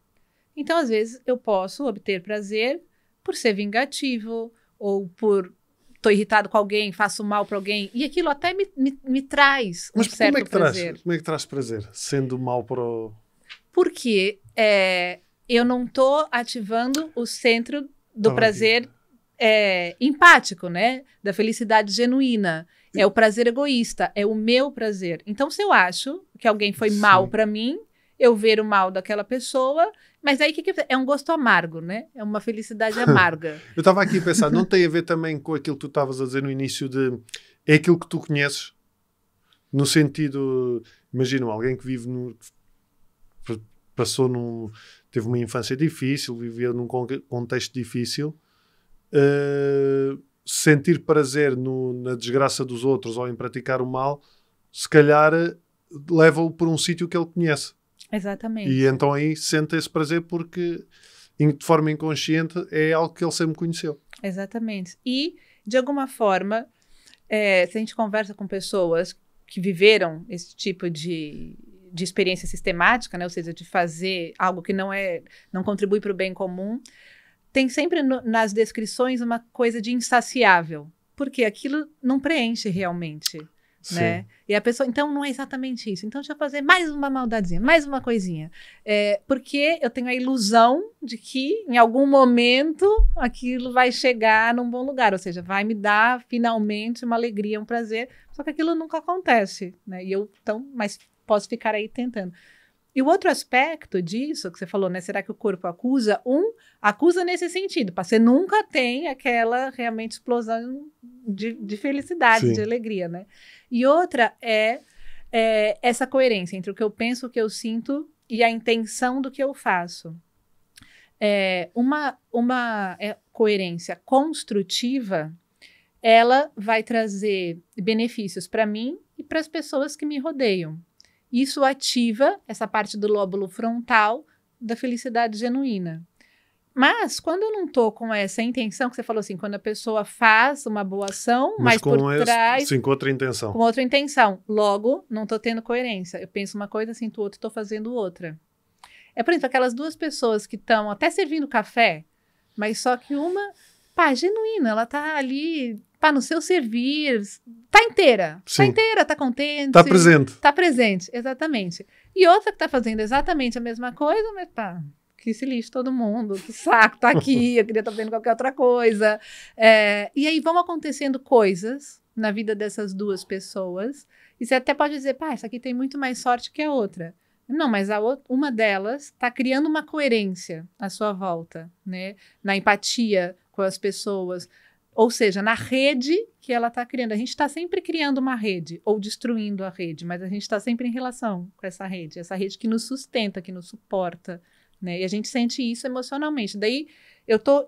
Então, às vezes, eu posso obter prazer por ser vingativo ou por estou irritado com alguém, faço mal para alguém, e aquilo até me traz um certo prazer. Como é que traz prazer? Sendo mal para o... Porque eu não estou ativando o centro do prazer empático, né? Da felicidade genuína. É o prazer egoísta, é o meu prazer. Então, se eu acho que alguém foi mal para mim, eu ver o mal daquela pessoa, mas aí que é um gosto amargo, né? É uma felicidade amarga. Eu estava aqui a pensar, não tem a ver também com aquilo que tu estavas a dizer no início de... É aquilo que tu conheces? No sentido... Imagina, alguém que vive teve uma infância difícil, vivia num contexto difícil... sentir prazer na desgraça dos outros ou em praticar o mal, se calhar leva-o por um sítio que ele conhece. Exatamente. E então aí sente esse prazer porque de forma inconsciente é algo que ele sempre conheceu. Exatamente. E, de alguma forma, se a gente conversa com pessoas que viveram esse tipo de experiência sistemática, né? Ou seja, de fazer algo que não contribui para o bem comum, tem sempre nas descrições uma coisa de insaciável, porque aquilo não preenche realmente, né? E a pessoa, então não é exatamente isso. Então deixa eu fazer mais uma maldadezinha, mais uma coisinha. Porque eu tenho a ilusão de que em algum momento aquilo vai chegar num bom lugar, ou seja, vai me dar finalmente uma alegria, um prazer, só que aquilo nunca acontece, né? Mas posso ficar aí tentando. E o outro aspecto disso, que você falou, né? Será que o corpo acusa? Acusa nesse sentido, para você nunca tem aquela realmente explosão de felicidade, Sim. de alegria, né? E outra é essa coerência entre o que eu penso, o que eu sinto e a intenção do que eu faço. Uma coerência construtiva, ela vai trazer benefícios para mim e para as pessoas que me rodeiam. Isso ativa essa parte do lóbulo frontal da felicidade genuína. Mas, quando eu não estou com essa intenção, que você falou assim, quando a pessoa faz uma boa ação, mas por trás... Sim, com outra intenção. Com outra intenção. Logo, não estou tendo coerência. Eu penso uma coisa, sinto outra, estou fazendo outra. Por exemplo, aquelas duas pessoas que estão até servindo café, mas só que uma, genuína, ela está ali... no seu servir, tá inteira. Sim. Tá inteira, tá contente. Tá presente. Tá presente, exatamente. E outra que tá fazendo exatamente a mesma coisa, mas que se lixe todo mundo, que saco, tá aqui, eu queria estar vendo qualquer outra coisa. E aí vão acontecendo coisas na vida dessas duas pessoas, e você até pode dizer, essa aqui tem muito mais sorte que a outra. Não, mas uma delas está criando uma coerência à sua volta, né? Na empatia com as pessoas. Ou seja, na rede que ela está criando. A gente está sempre criando uma rede ou destruindo a rede, mas a gente está sempre em relação com essa rede que nos sustenta, que nos suporta, né? E a gente sente isso emocionalmente. Daí,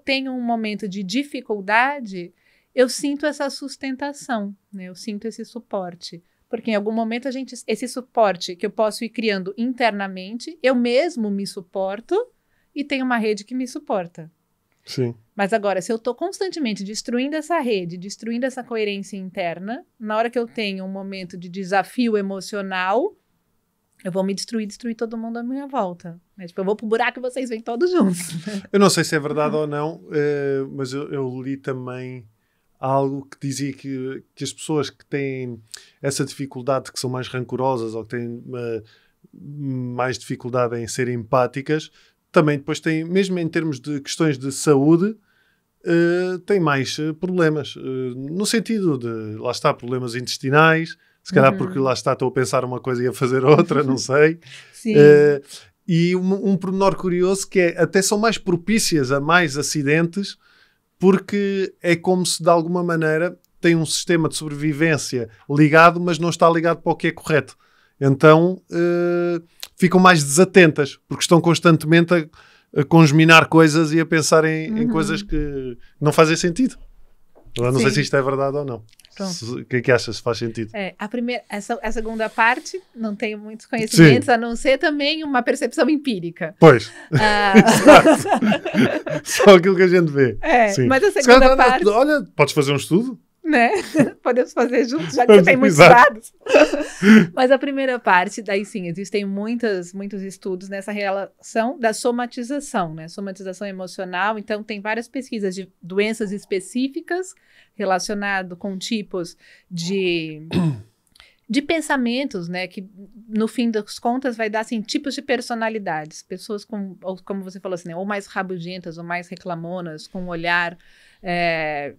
tenho um momento de dificuldade, eu sinto essa sustentação, né? Eu sinto esse suporte. Porque em algum momento esse suporte que eu posso ir criando internamente, eu mesmo me suporto e tenho uma rede que me suporta. Sim. Mas agora, se eu estou constantemente destruindo essa rede, destruindo essa coerência interna, na hora que eu tenho um momento de desafio emocional, eu vou me destruir todo mundo à minha volta. Eu vou pro buraco e vocês vêm todos juntos. Eu não sei se é verdade ou não, mas eu li também algo que dizia que as pessoas que têm essa dificuldade, que são mais rancorosas ou que têm mais dificuldade em ser empáticas, também depois têm, mesmo em termos de questões de saúde, tem mais problemas. No sentido de, lá está, problemas intestinais. Se calhar porque lá está, estou a pensar uma coisa e a fazer outra, não sei. Sim. E um pormenor curioso que é, até são mais propícias a mais acidentes, porque é como se de alguma maneira tem um sistema de sobrevivência ligado, mas não está ligado para o que é correto. Então ficam mais desatentas, porque estão constantemente a congeminar coisas e a pensar em coisas que não fazem sentido. Eu não sei se isto é verdade ou não. O que é que achas? Faz sentido? A segunda parte, não tenho muitos conhecimentos, a não ser também uma percepção empírica. Pois. Só aquilo que a gente vê. Mas a segunda parte... Olha, podes fazer um estudo? Né? Podemos fazer juntos, já que você tem muitos dados. Mas a primeira parte, daí sim, existem muitos estudos nessa relação da somatização, né? Somatização emocional. Então, tem várias pesquisas de doenças específicas relacionadas com tipos de pensamentos, né? Que, no fim das contas, vai dar, assim, tipos de personalidades. Pessoas com, ou, como você falou assim, né? Ou mais rabugentas, ou mais reclamonas, com um olhar...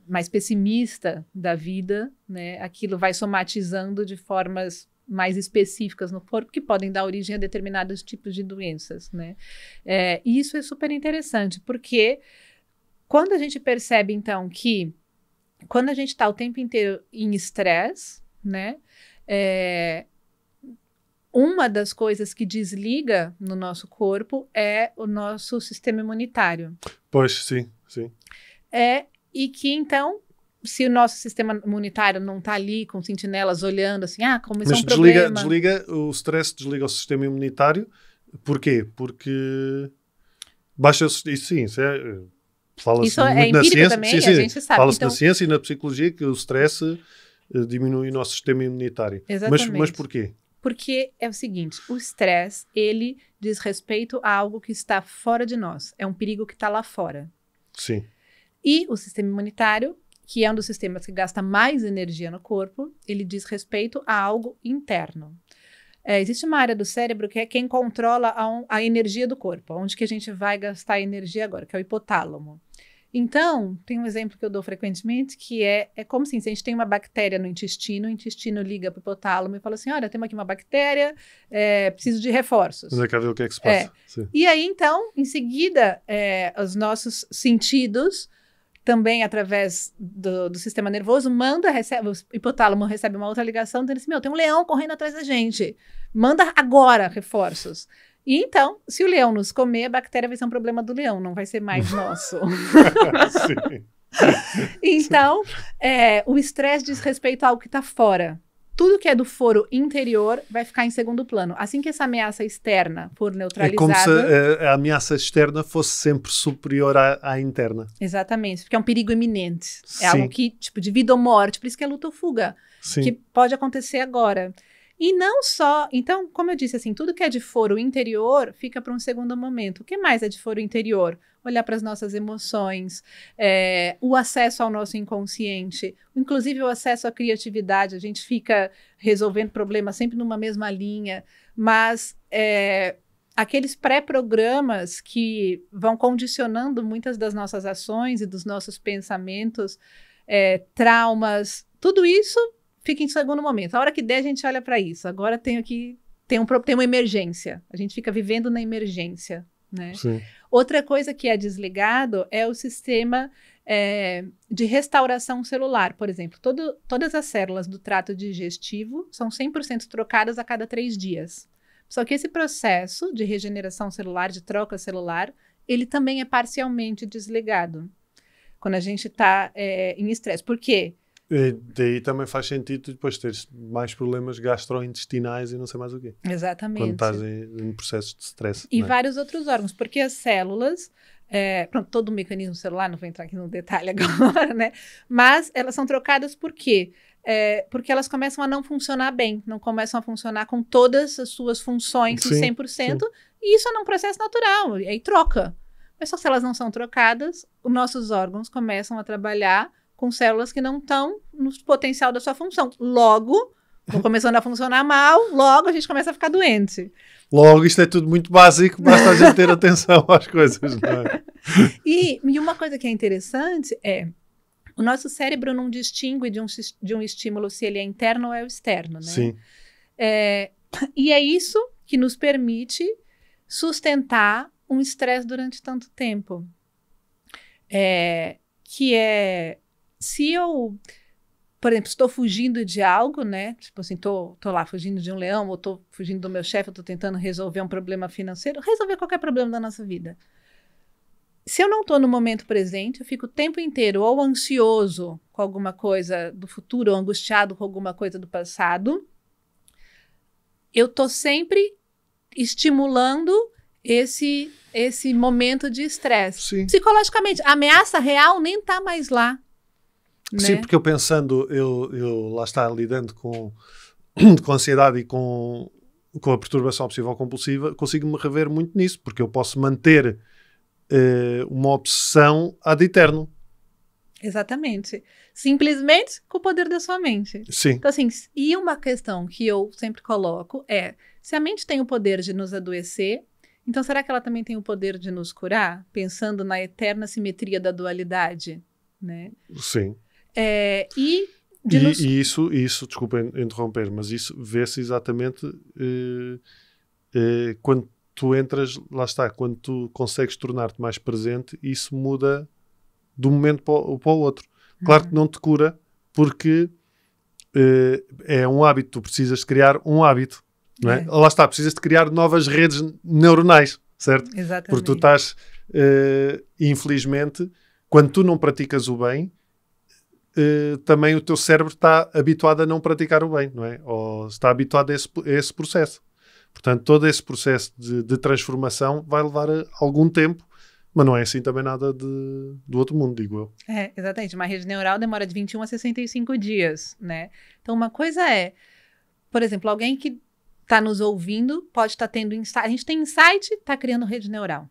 mais pessimista da vida, né? Aquilo vai somatizando de formas mais específicas no corpo que podem dar origem a determinados tipos de doenças, né? E isso é super interessante, porque quando a gente percebe, então, que quando a gente está o tempo inteiro em estresse, né? Uma das coisas que desliga no nosso corpo é o nosso sistema imunitário. Pois, sim. E que, então, se o nosso sistema imunitário não está ali com sentinelas olhando assim, como isso é um problema... Mas desliga o stress, desliga o sistema imunitário. Porquê? Porque baixa... Isso é... Fala-se isso muito é na empírico ciência. também, Sim. a gente sabe. Fala-se então... na ciência e na psicologia que o stress diminui o nosso sistema imunitário. Exatamente. Mas porquê? Porque é o seguinte, o stress, ele diz respeito a algo que está fora de nós. É um perigo que está lá fora. Sim. E o sistema imunitário, que é um dos sistemas que gasta mais energia no corpo, ele diz respeito a algo interno. Existe uma área do cérebro que é quem controla a energia do corpo, onde que a gente vai gastar energia agora, que é o hipotálamo. Então, tem um exemplo que eu dou frequentemente, que é como assim, se a gente tem uma bactéria no intestino, o intestino liga para o hipotálamo e fala assim, olha, temos aqui uma bactéria, preciso de reforços. Mas quer ver o que é que se passa. E aí, então, em seguida, os nossos sentidos, também através do sistema nervoso, o hipotálamo recebe uma outra ligação, dizendo assim, tem um leão correndo atrás da gente, manda agora reforços. E então, se o leão nos comer, a bactéria vai ser um problema do leão, não vai ser mais nosso. Sim. Então, o estresse diz respeito a algo que está fora. Tudo que é do foro interior vai ficar em segundo plano. Assim que essa ameaça externa for neutralizada... É como se a ameaça externa fosse sempre superior à interna. Exatamente, porque é um perigo iminente. Sim. É algo que, tipo, de vida ou morte, por isso que é luta ou fuga. Sim. Que pode acontecer agora. E não só... Então, como eu disse, assim, tudo que é de foro interior fica para um segundo momento. O que mais é de foro interior? Olhar para as nossas emoções, o acesso ao nosso inconsciente, inclusive o acesso à criatividade. A gente fica resolvendo problemas sempre numa mesma linha, mas aqueles pré-programas que vão condicionando muitas das nossas ações e dos nossos pensamentos, traumas, tudo isso fica em segundo momento. A hora que der, a gente olha para isso. Agora tem uma emergência. A gente fica vivendo na emergência, né? Sim. Outra coisa que é desligado é o sistema de restauração celular. Por exemplo, todas as células do trato digestivo são 100% trocadas a cada 3 dias. Só que esse processo de regeneração celular, de troca celular, ele também é parcialmente desligado quando a gente está em estresse. Por quê? E daí também faz sentido depois teres mais problemas gastrointestinais e não sei mais o quê. Exatamente. Quando estás em processos de stress. E vários outros órgãos, porque as células, pronto, todo o mecanismo celular, não vou entrar aqui no detalhe agora, né? Mas elas são trocadas por quê? Porque elas começam a não funcionar bem, não começam a funcionar com todas as suas funções em 100%, sim. E isso é um processo natural, e aí troca. Mas só se elas não são trocadas, os nossos órgãos começam a trabalhar com células que não estão no potencial da sua função. Logo, começando a funcionar mal, logo a gente começa a ficar doente. Logo, isto é tudo muito básico, basta a gente ter atenção às coisas, não é? E uma coisa que é interessante é o nosso cérebro não distingue de um estímulo se ele é interno ou é externo, né? Sim. E é isso que nos permite sustentar um estresse durante tanto tempo. Se eu, por exemplo, estou fugindo de algo, né? Tipo assim, tô lá fugindo de um leão, ou tô fugindo do meu chefe, ou tô tentando resolver um problema financeiro, resolver qualquer problema da nossa vida. Se eu não estou no momento presente, eu fico o tempo inteiro ou ansioso com alguma coisa do futuro, ou angustiado com alguma coisa do passado. Eu estou sempre estimulando esse momento de estresse. Psicologicamente, a ameaça real nem está mais lá. Né? Sim, porque eu pensando, eu lá está lidando com ansiedade e com a perturbação obsessiva compulsiva, consigo-me rever muito nisso, porque eu posso manter uma obsessão ad eterno. Exatamente. Simplesmente com o poder da sua mente. Sim. Então, assim, e uma questão que eu sempre coloco é, se a mente tem o poder de nos adoecer, então será que ela também tem o poder de nos curar? Pensando na eterna simetria da dualidade, né? Sim. E isso, desculpa interromper, mas isso vê-se exatamente quando tu entras, lá está, quando tu consegues tornar-te mais presente, isso muda de um momento para o outro. Claro que não te cura, porque é um hábito, tu precisas de criar um hábito, não é? Lá está, precisas de criar novas redes neuronais, certo? Exatamente. Porque tu estás, infelizmente, quando tu não praticas o bem, também o teu cérebro está habituado a não praticar o bem, não é? Ou está habituado a esse processo. Portanto, todo esse processo de transformação vai levar algum tempo, mas não é assim também nada do outro mundo, digo eu. Exatamente. Uma rede neural demora de 21 a 65 dias, né? Então, uma coisa é, por exemplo, alguém que está nos ouvindo pode estar tendo insight. A gente tem insight, está criando rede neural.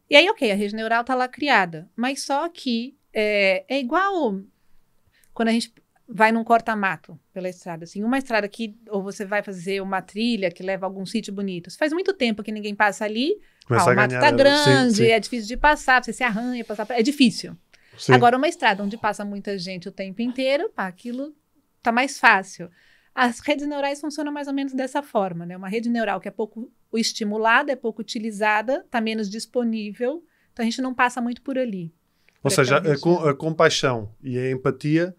E aí, ok, a rede neural está lá criada, mas só que é igual quando a gente vai num corta-mato pela estrada, assim, uma estrada que, ou você vai fazer uma trilha que leva a algum sítio bonito. Faz muito tempo que ninguém passa ali, o mato tá grande, sim. É difícil de passar, você se arranha, é difícil. Sim. Agora, uma estrada onde passa muita gente o tempo inteiro, aquilo tá mais fácil. As redes neurais funcionam mais ou menos dessa forma, né? Uma rede neural que é pouco estimulada, é pouco utilizada, tá menos disponível, então a gente não passa muito por ali. Ou seja, a compaixão e a empatia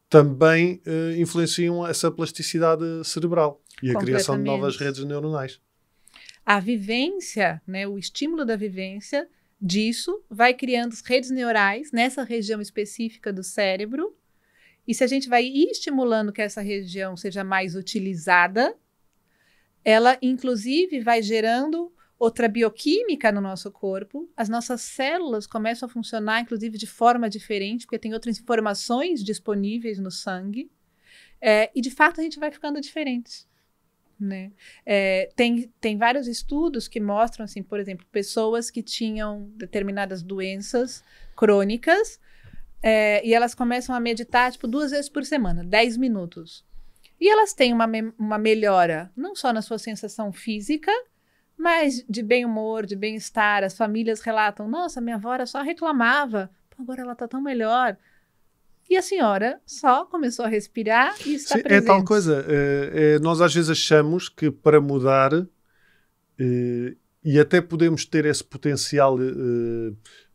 também influenciam essa plasticidade cerebral e a criação de novas redes neuronais. A vivência, né, o estímulo da vivência disso vai criando redes neurais nessa região específica do cérebro, e se a gente vai ir estimulando que essa região seja mais utilizada, ela inclusive vai gerando outra bioquímica no nosso corpo, as nossas células começam a funcionar, inclusive, de forma diferente, porque tem outras informações disponíveis no sangue, e, de fato, a gente vai ficando diferente. Né? Tem vários estudos que mostram, assim, por exemplo, pessoas que tinham determinadas doenças crônicas, e elas começam a meditar, tipo, 2 vezes por semana, 10 minutos. E elas têm uma melhora, não só na sua sensação física, mas de bem humor, de bem-estar. As famílias relatam, nossa, minha avó só reclamava, agora ela está tão melhor. E a senhora só começou a respirar e está presente. É tal coisa. Nós às vezes achamos que para mudar, e até podemos ter esse potencial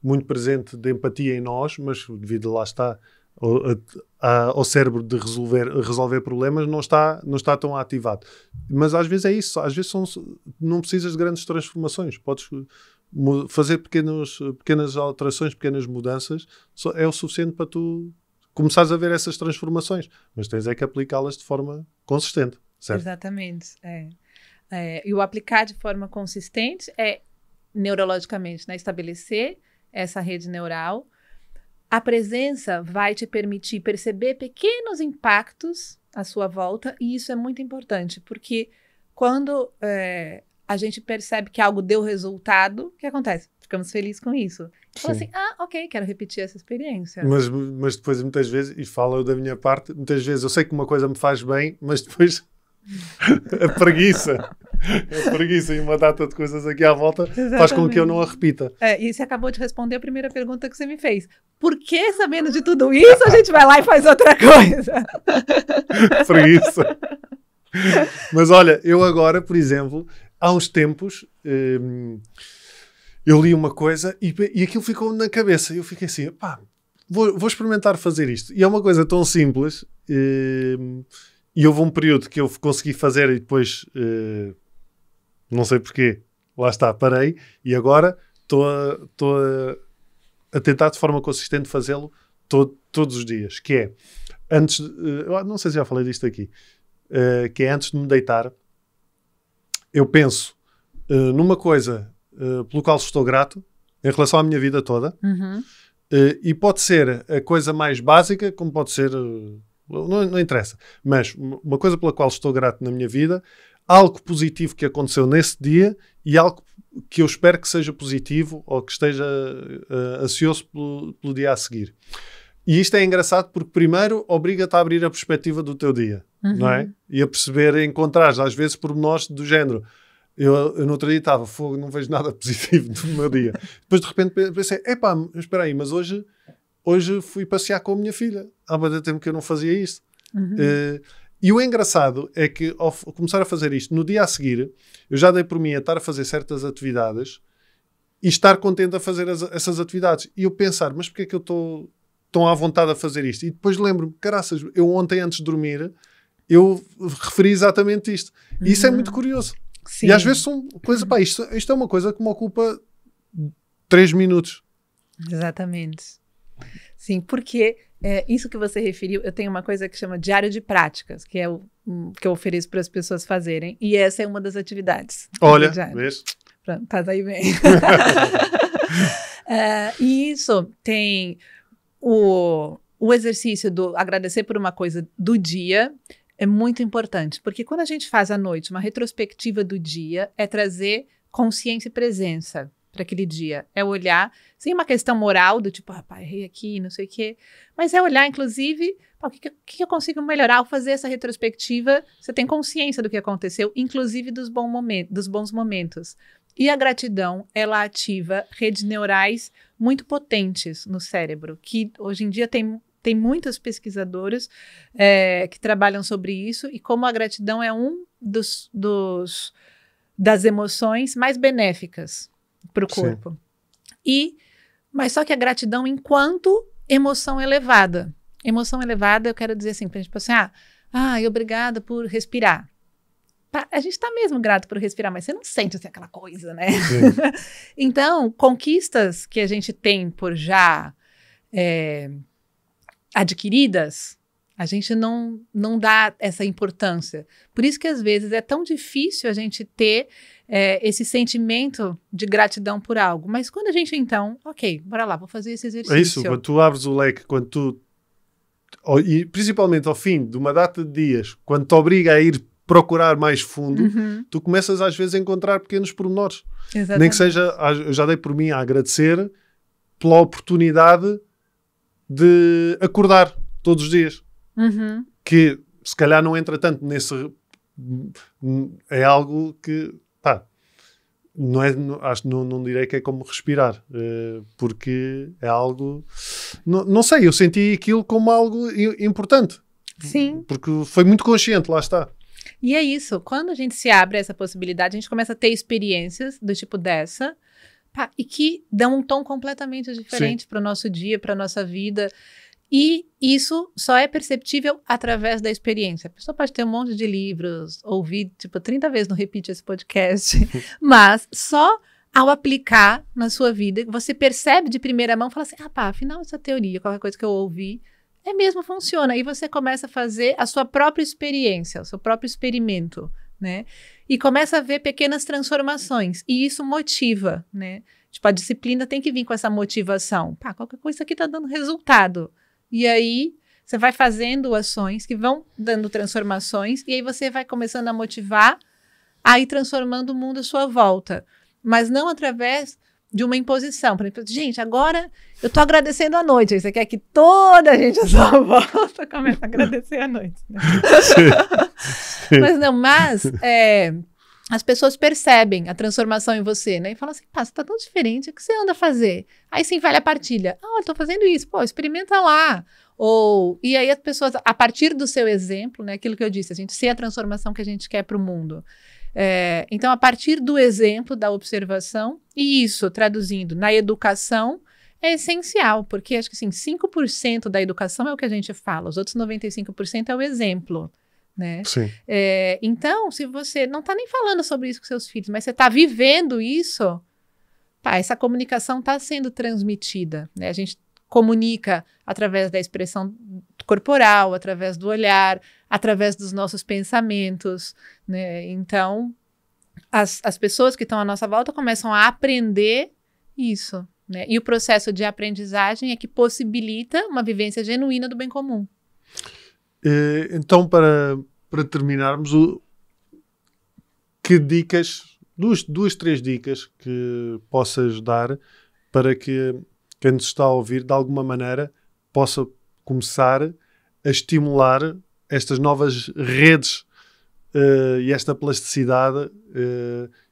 muito presente de empatia em nós, mas devido lá está ao cérebro de resolver problemas, não está tão ativado. Mas às vezes é isso, às vezes não precisas de grandes transformações, podes fazer pequenas alterações, pequenas mudanças, é o suficiente para tu começares a ver essas transformações, mas tens é que aplicá-las de forma consistente, certo? Exatamente, e o aplicar de forma consistente é neurologicamente, né, estabelecer essa rede neural. A presença vai te permitir perceber pequenos impactos à sua volta, e isso é muito importante, porque quando a gente percebe que algo deu resultado, o que acontece? Ficamos felizes com isso. Fala assim, ok, quero repetir essa experiência. Mas depois, muitas vezes, e falo da minha parte, muitas vezes eu sei que uma coisa me faz bem, mas depois a preguiça e uma data de coisas aqui à volta faz com que eu não a repita. E você acabou de responder a primeira pergunta que você me fez. Por que, sabendo de tudo isso, a gente vai lá e faz outra coisa? Preguiça. Mas olha, eu agora, por exemplo, há uns tempos, eu li uma coisa e aquilo ficou na cabeça. Eu fiquei assim, pá, vou experimentar fazer isto. E é uma coisa tão simples. E houve um período que eu consegui fazer e depois, não sei porquê, lá está, parei. E agora estou a tentar de forma consistente fazê-lo todos os dias. Que é, não sei se já falei disto aqui, que é antes de me deitar, eu penso numa coisa pelo qual estou grato, em relação à minha vida toda. Uhum. E pode ser a coisa mais básica, como pode ser... Não interessa. Mas uma coisa pela qual estou grato na minha vida, algo positivo que aconteceu nesse dia e algo que eu espero que seja positivo ou que esteja ansioso pelo dia a seguir. E isto é engraçado porque primeiro obriga-te a abrir a perspectiva do teu dia, não é? E a perceber, encontrar às vezes pormenores do género. Eu no outro dia estava, fogo, não vejo nada positivo no meu dia. Depois de repente pensei, epá, espera aí, mas hoje fui passear com a minha filha. Há muito tempo que eu não fazia isto. E o engraçado é que ao começar a fazer isto, no dia a seguir, eu já dei por mim a estar a fazer certas atividades e estar contente a fazer essas atividades. E eu pensar, mas porquê é que eu estou tão à vontade a fazer isto? E depois lembro-me, caraças, eu ontem antes de dormir, eu referi exatamente isto. E isso é muito curioso. Sim. E às vezes são coisas, pá, isto é uma coisa que me ocupa 3 minutos. Exatamente. Sim, porque isso que você referiu, eu tenho uma coisa que chama diário de práticas, que é o que eu ofereço para as pessoas fazerem, e essa é uma das atividades. Olha, vês? Pronto, tá daí bem. E isso tem o exercício do agradecer por uma coisa do dia, é muito importante, porque quando a gente faz à noite uma retrospectiva do dia, é trazer consciência e presença para aquele dia. É olhar, sem uma questão moral do tipo, rapaz, errei aqui, não sei o quê, mas é olhar, inclusive, o que eu consigo melhorar ao fazer essa retrospectiva? Você tem consciência do que aconteceu, inclusive dos bons momentos. E a gratidão, ela ativa redes neurais muito potentes no cérebro, que hoje em dia tem muitos pesquisadores que trabalham sobre isso, e como a gratidão é um das emoções mais benéficas para o corpo. Mas só que a gratidão enquanto emoção elevada. Emoção elevada, eu quero dizer assim, para a gente pensar, obrigada por respirar. A gente está mesmo grato por respirar, mas você não sente assim, aquela coisa, né? Então, conquistas que a gente tem por já adquiridas, a gente não dá essa importância. Por isso que às vezes é tão difícil a gente ter esse sentimento de gratidão por algo. Mas quando a gente então, ok, bora lá, vou fazer esse exercício. É isso, quando tu abres o leque, e principalmente ao fim de uma data de dias, quando te obriga a ir procurar mais fundo, tu começas às vezes a encontrar pequenos pormenores. Exatamente. Nem que seja, eu já dei por mim a agradecer pela oportunidade de acordar todos os dias. Que se calhar não entra tanto nesse... É algo que, não direi que é como respirar, porque é algo... Não sei, eu senti aquilo como algo importante. Sim. Porque foi muito consciente, lá está. E é isso, quando a gente se abre a essa possibilidade, a gente começa a ter experiências do tipo dessa, e que dão um tom completamente diferente para o nosso dia, para a nossa vida. E isso só é perceptível através da experiência. A pessoa pode ter um monte de livros, ouvir 30 vezes no repeat esse podcast, mas só ao aplicar na sua vida, você percebe de primeira mão, fala assim, afinal essa teoria, qualquer coisa que eu ouvi, mesmo funciona. E você começa a fazer a sua própria experiência, o seu próprio experimento, né? E começa a ver pequenas transformações. E isso motiva, né? Tipo, a disciplina tem que vir com essa motivação. Qualquer coisa aqui tá dando resultado. E aí, você vai fazendo ações que vão dando transformações, e aí você vai começando a motivar a ir transformando o mundo à sua volta, mas não através de uma imposição. Por exemplo, gente, agora eu tô agradecendo à noite. Aí você quer que toda a gente à sua volta comece a agradecer à noite. Né? Sim. Mas as pessoas percebem a transformação em você, né? E falam assim, pá, você tá tão diferente, o que você anda a fazer? Aí sim vale a partilha. Eu tô fazendo isso, pô, experimenta lá. E aí as pessoas, a partir do seu exemplo, né? Aquilo que eu disse, a gente ser a transformação que a gente quer para o mundo. Então, a partir do exemplo, da observação, e isso, traduzindo, na educação, é essencial, porque acho que assim, 5% da educação é o que a gente fala, os outros 95% é o exemplo, né? Sim. Então, se você não está nem falando sobre isso com seus filhos, mas você está vivendo isso, essa comunicação está sendo transmitida, né? A gente comunica através da expressão corporal, através do olhar, através dos nossos pensamentos, né? Então, as pessoas que estão à nossa volta começam a aprender isso, né? E o processo de aprendizagem é que possibilita uma vivência genuína do bem comum. Então, para terminarmos, que dicas, duas, três dicas que possas dar para que quem nos está a ouvir, de alguma maneira, possa começar a estimular estas novas redes e esta plasticidade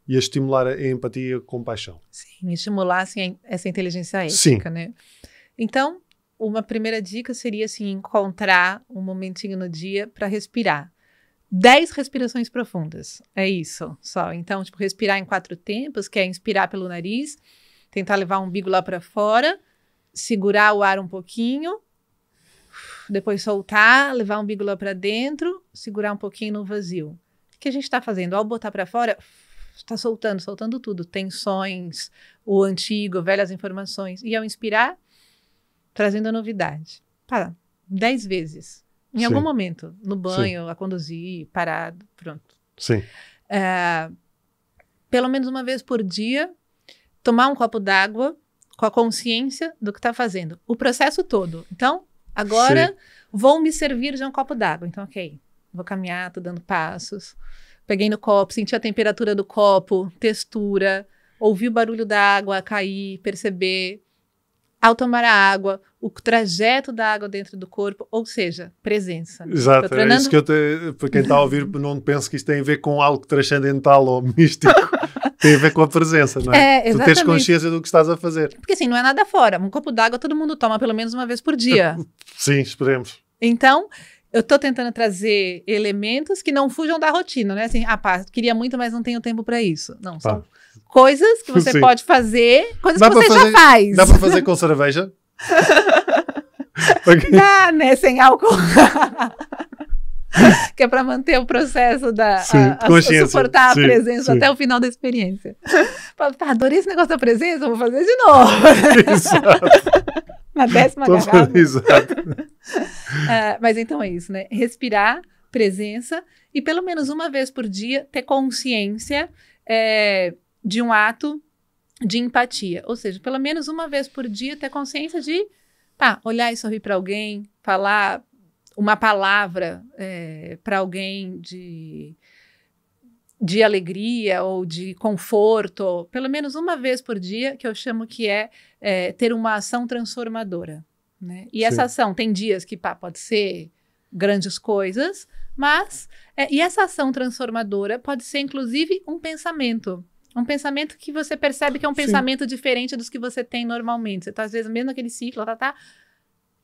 e a estimular a empatia e a compaixão. Sim, estimular assim, essa inteligência ética, né? Então, uma primeira dica seria assim, encontrar um momentinho no dia para respirar. 10 respirações profundas, é isso só. Então, tipo, respirar em 4 tempos, que é inspirar pelo nariz, tentar levar o umbigo lá para fora, segurar o ar um pouquinho, depois soltar, levar o umbigo lá para dentro, segurar um pouquinho no vazio. O que a gente está fazendo? Ao botar para fora, está soltando tudo. Tensões, o antigo, velhas informações. E ao inspirar, trazendo a novidade. 10 vezes. Em algum momento. No banho, a conduzir, parado, pronto. Sim. Pelo menos uma vez por dia, tomar um copo d'água com a consciência do que está fazendo. O processo todo. Então, agora vou me servir de um copo d'água. Então, ok. Vou caminhar, tô dando passos. Peguei no copo, senti a temperatura do copo, textura, ouvi o barulho da água cair, perceber. Ao tomar a água, o trajeto da água dentro do corpo, ou seja, presença. Exato, é isso que para quem está a ouvir, não pense que isto tem a ver com algo transcendental ou místico. Tem a ver com a presença, não é? Tu tens consciência do que estás a fazer. Porque assim, não é nada fora. Um copo d'água todo mundo toma pelo menos uma vez por dia. Sim, esperemos. Então, eu estou tentando trazer elementos que não fujam da rotina, né? Assim, queria muito, mas não tenho tempo para isso. Não, são coisas que você pode fazer, coisas que você já faz. Dá para fazer com cerveja? Dá, né? Sem álcool. Que é para manter o processo da suportar a presença até o final da experiência. Adorei esse negócio da presença, vou fazer de novo. Exato. Na 10ª garrafa. Exato. Mas então é isso, né? Respirar, presença e pelo menos uma vez por dia ter consciência de um ato de empatia. Ou seja, pelo menos uma vez por dia ter consciência de olhar e sorrir para alguém, falar uma palavra para alguém de alegria ou de conforto, pelo menos uma vez por dia, que eu chamo que é ter uma ação transformadora, né? E essa ação tem dias que pode ser grandes coisas, mas e essa ação transformadora pode ser inclusive um pensamento que você percebe que é um pensamento diferente dos que você tem normalmente. Você está às vezes mesmo naquele ciclo,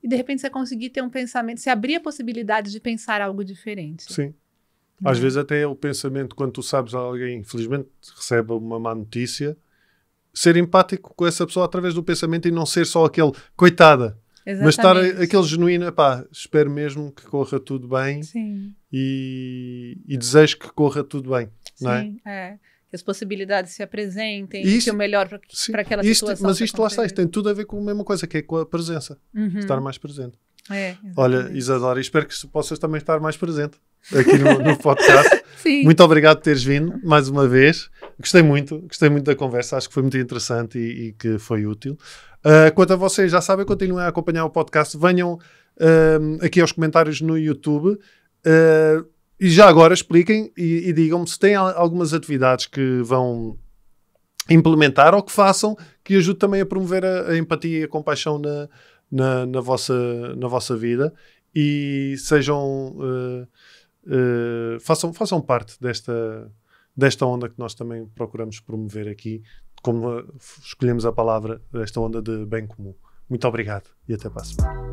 e de repente você conseguir ter um pensamento, você abrir a possibilidade de pensar algo diferente. Sim. Às vezes até o pensamento, quando tu sabes alguém, infelizmente, recebe uma má notícia, ser empático com essa pessoa através do pensamento e não ser só aquele, coitada. Exatamente. Mas estar aquele genuíno, espero mesmo que corra tudo bem. Sim. E desejo que corra tudo bem. Sim, não é? Que as possibilidades se apresentem, que o melhor para aquela situação. Mas isto lá está, isto tem tudo a ver com a mesma coisa, que é com a presença. Estar mais presente. Olha, Isadora, espero que possas também estar mais presente aqui no podcast. Sim. Muito obrigado por teres vindo mais uma vez. Gostei muito da conversa, acho que foi muito interessante e que foi útil. Quanto a vocês, já sabem, continuem a acompanhar o podcast, venham aqui aos comentários no YouTube. E já agora expliquem e digam-me se têm algumas atividades que vão implementar ou que façam que ajude também a promover a empatia e a compaixão na vossa vida e sejam façam parte desta onda que nós também procuramos promover aqui, como escolhemos a palavra, esta onda de bem comum. Muito obrigado e até para a semana.